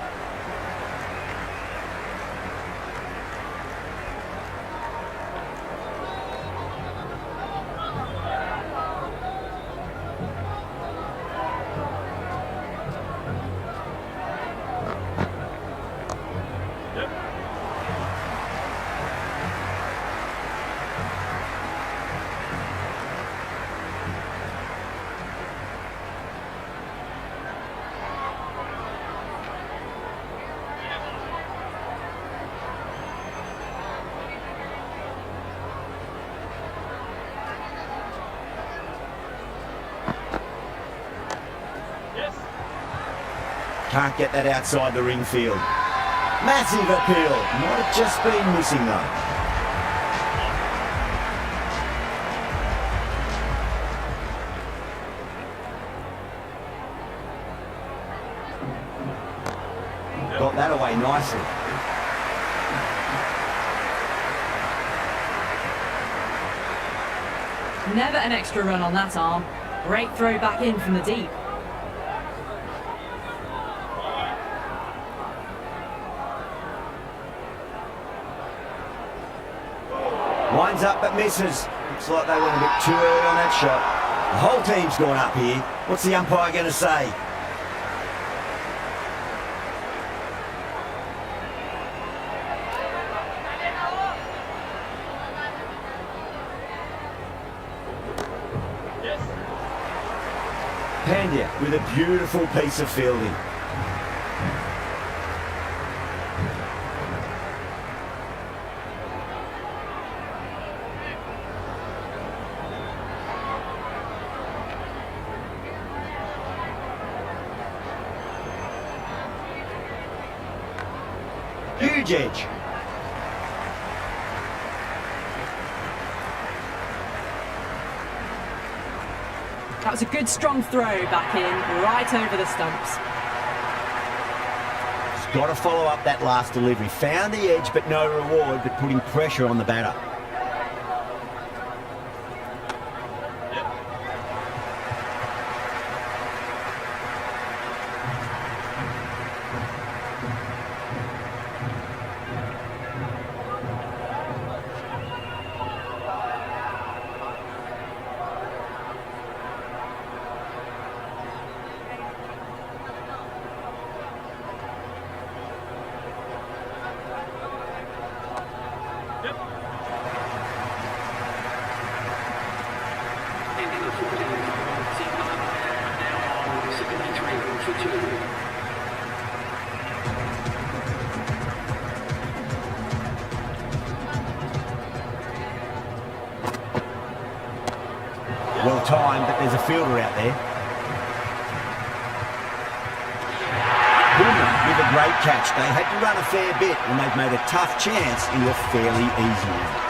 Can't get that outside the ring field. Massive appeal. Might have just been missing though. Got that away nicely. Never an extra run on that arm. Great throw back in from the deep. Winds up but misses. Looks like they went a bit too early on that shot. The whole team's gone up here. What's the umpire going to say? Pandya with a beautiful piece of fielding. Huge edge. That was a good strong throw back in, right over the stumps. Just got to follow up that last delivery. Found the edge but no reward, but putting pressure on the batter. 73 for 2. Well timed, but there's a fielder out there. Woodman with a great catch. They had to run a fair bit and they've made a tough chance into a fairly easy one.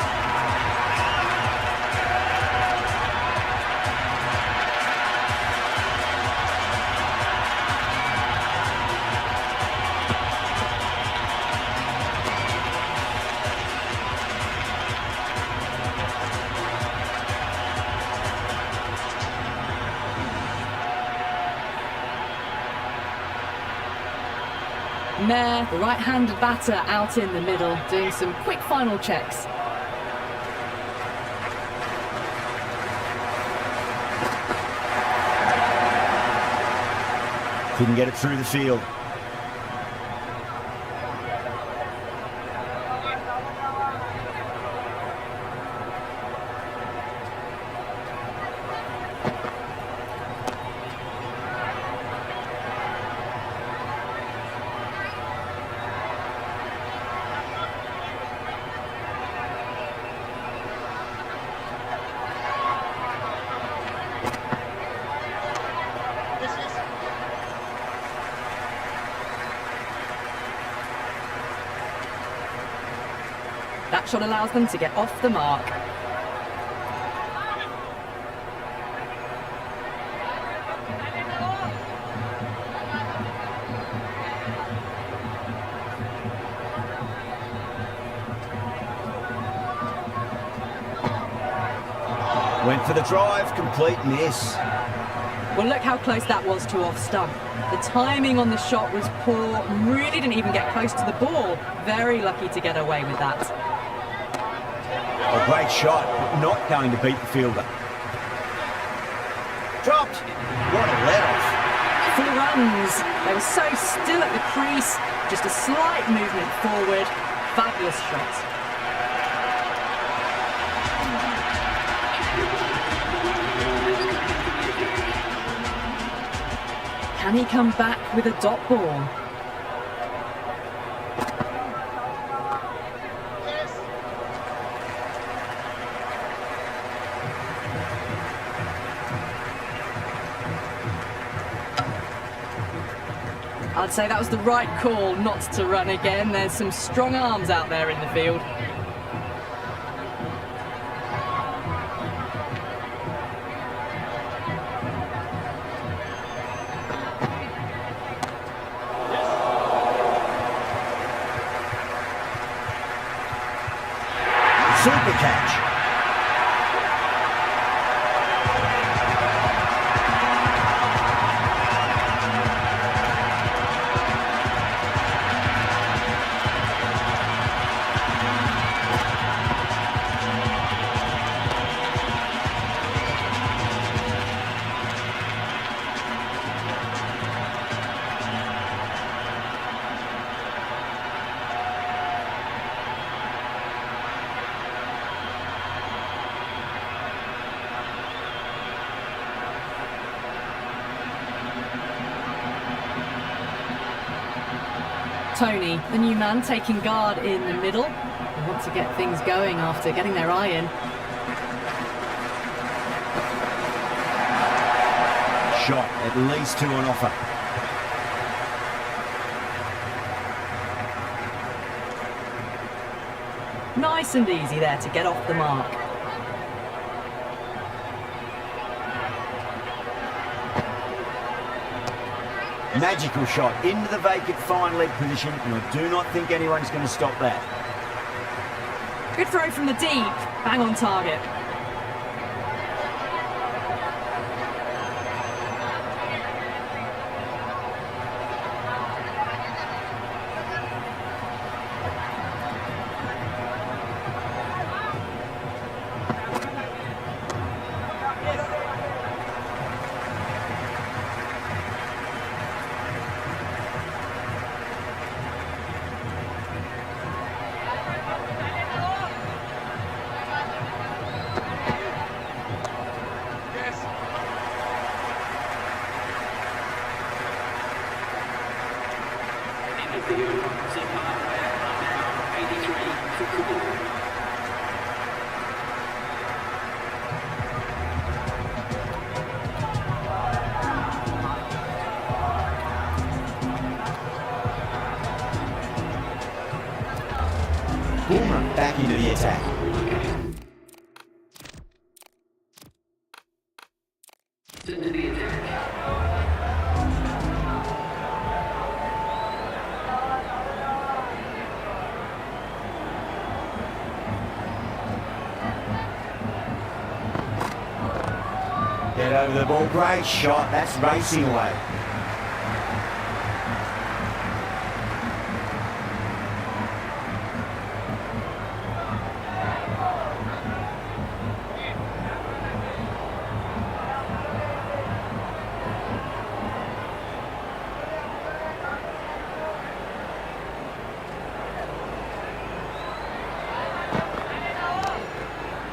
Mayor, the right-handed batter, out in the middle, doing some quick final checks. Couldn't get it through the field. That shot allows them to get off the mark. Went for the drive, complete miss. Well, look how close that was to off stump. The timing on the shot was poor, really didn't even get close to the ball. Very lucky to get away with that. A great shot, but not going to beat the fielder. Dropped. What a let-off. 4 runs. They were so still at the crease. Just a slight movement forward. Fabulous shot. Can he come back with a dot ball? I'd say that was the right call not to run again. There's some strong arms out there in the field. Super catch. Tony, the new man, taking guard in the middle. They want to get things going after getting their eye in. Shot, at least 2 on offer. Nice and easy there to get off the mark. Magical shot into the vacant fine leg position, and I do not think anyone's going to stop that. Good throw from the deep, bang on target. for you. Zimbabwe are now 83 for Kabul. Boomer back into the attack. Into the attack. Get over the ball. Great shot. That's racing away.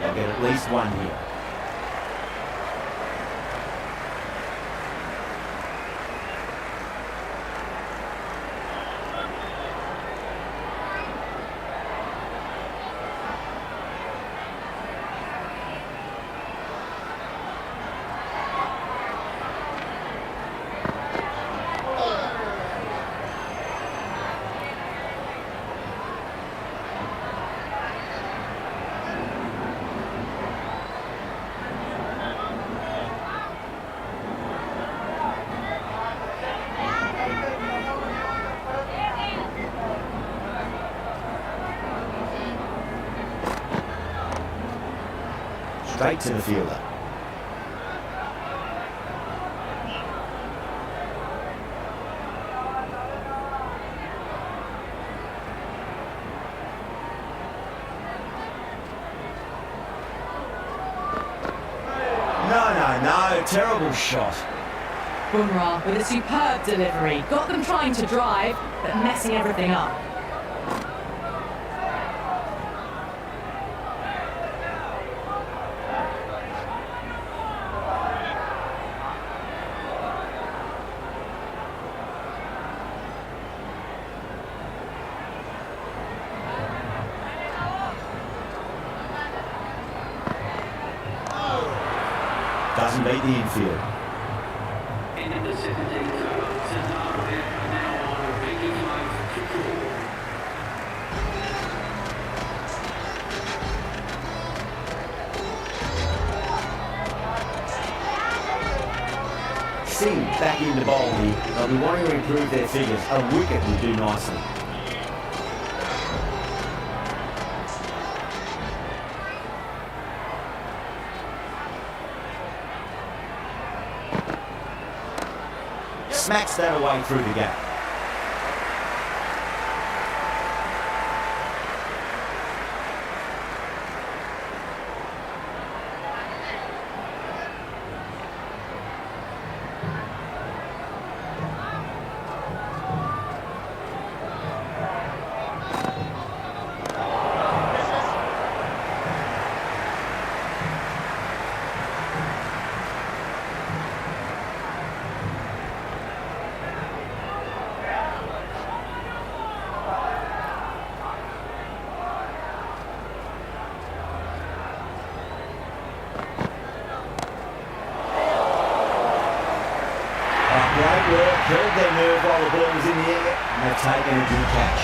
They'll get at least one here. Straight to the fielder. No, terrible shot. Bumrah with a superb delivery. Got them trying to drive, but messing everything up. Doesn't beat the infield. Into the 17th over, Zimbabwe are now on 85 for Kabul. Singh back in the bowl here. They'll be wanting to improve their figures. A wicket will do nicely. Smacks that away through the gap. Great work, held their nerve while the ball was in the air, and they've taken a good catch.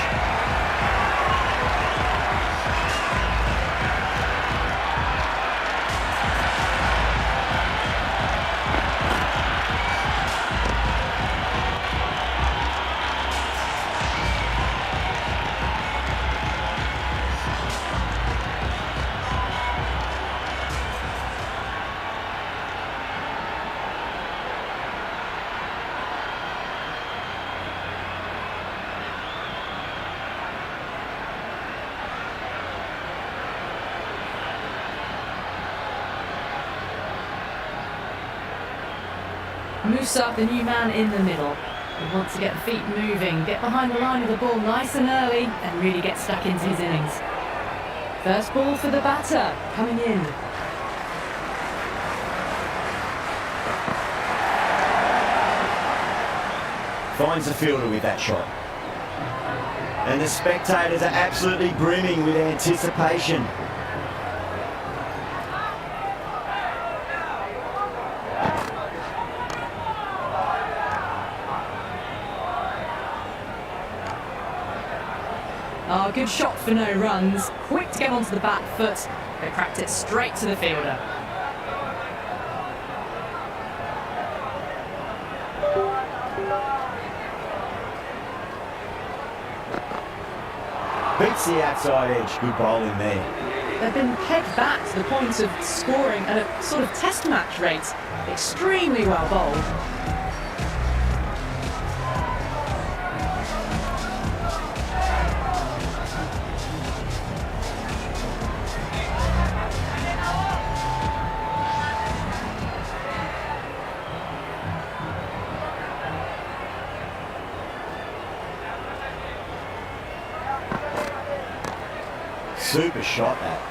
Musa, the new man in the middle. He wants to get the feet moving, get behind the line of the ball nice and early, and really get stuck into his innings. First ball for the batter, coming in. Finds the fielder with that shot. And the spectators are absolutely brimming with anticipation. Oh, good shot for no runs. Quick to get onto the back foot. They cracked it straight to the fielder. Beats the outside edge. Good bowling there. They've been pegged back to the point of scoring at a sort of test match rate. Extremely well bowled. Super shot that.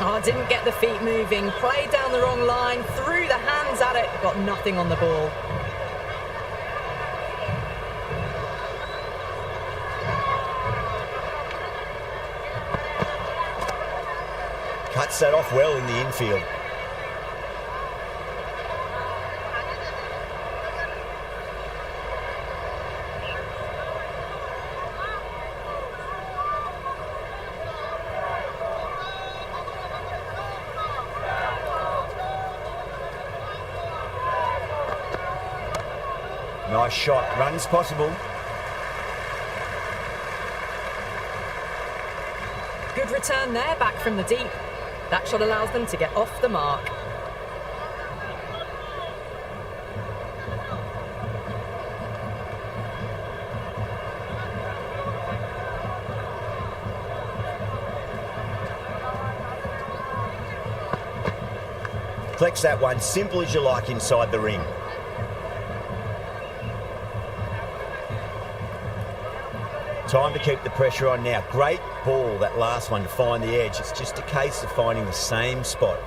Oh, didn't get the feet moving, played down the wrong line, threw the hands at it, got nothing on the ball. Cuts that off well in the infield. Nice shot. Runs possible. Good return there, back from the deep. That shot allows them to get off the mark. Flex that one, simple as you like inside the ring. Time to keep the pressure on now. Great ball, that last one, to find the edge. It's just a case of finding the same spot.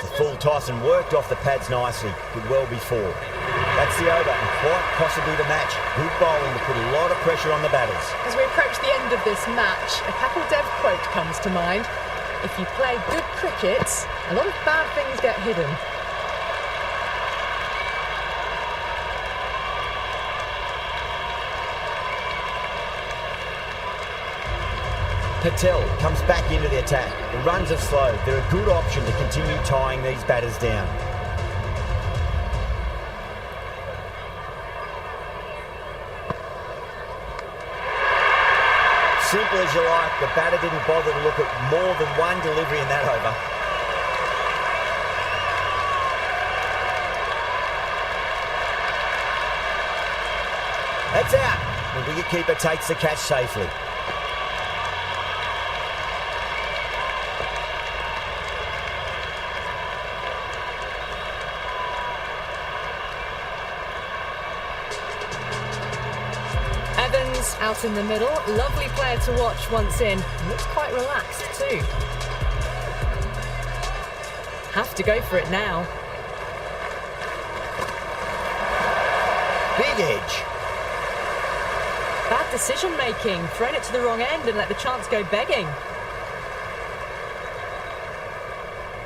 The full toss and worked off the pads nicely. Could well be four. That's the over and quite possibly the match. Good bowling to put a lot of pressure on the batters. As we approach the end of this match, a Kapil Dev quote comes to mind. If you play good cricket, a lot of bad things get hidden. Patel comes back into the attack. The runs are slow. They're a good option to continue tying these batters down. Simple as you like, the batter didn't bother to look at more than one delivery in that over. That's out. The wicketkeeper takes the catch safely. Out in the middle, lovely player to watch once in. Looks quite relaxed too. Have to go for it now. Big edge. Bad decision making, thrown it to the wrong end and let the chance go begging.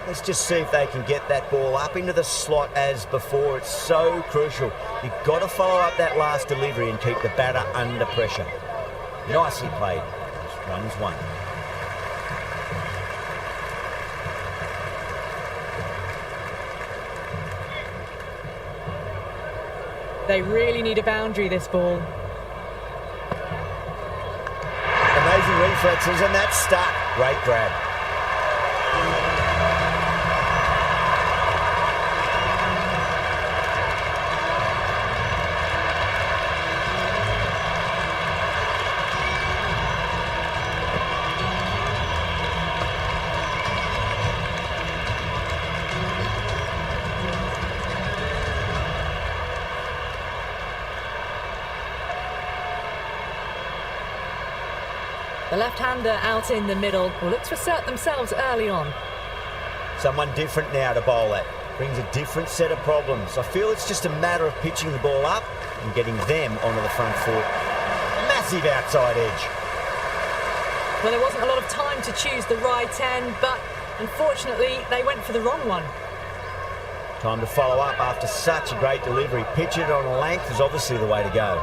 Let's just see if they can get that ball up into the slot as before. It's so crucial. You've got to follow up that last delivery and keep the batter under pressure. Nicely played. Runs one. They really need a boundary, this ball. Amazing reflexes, and that's stuck. Great grab. The left-hander out in the middle will look to assert themselves early on. Someone different now to bowl at. Brings a different set of problems. I feel it's just a matter of pitching the ball up and getting them onto the front foot. Massive outside edge. Well, there wasn't a lot of time to choose the right end, but unfortunately they went for the wrong one. Time to follow up after such a great delivery. Pitch it on a length is obviously the way to go.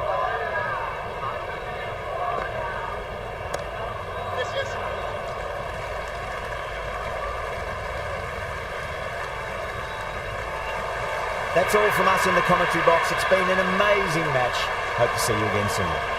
That's all from us in the commentary box. It's been an amazing match. Hope to see you again soon.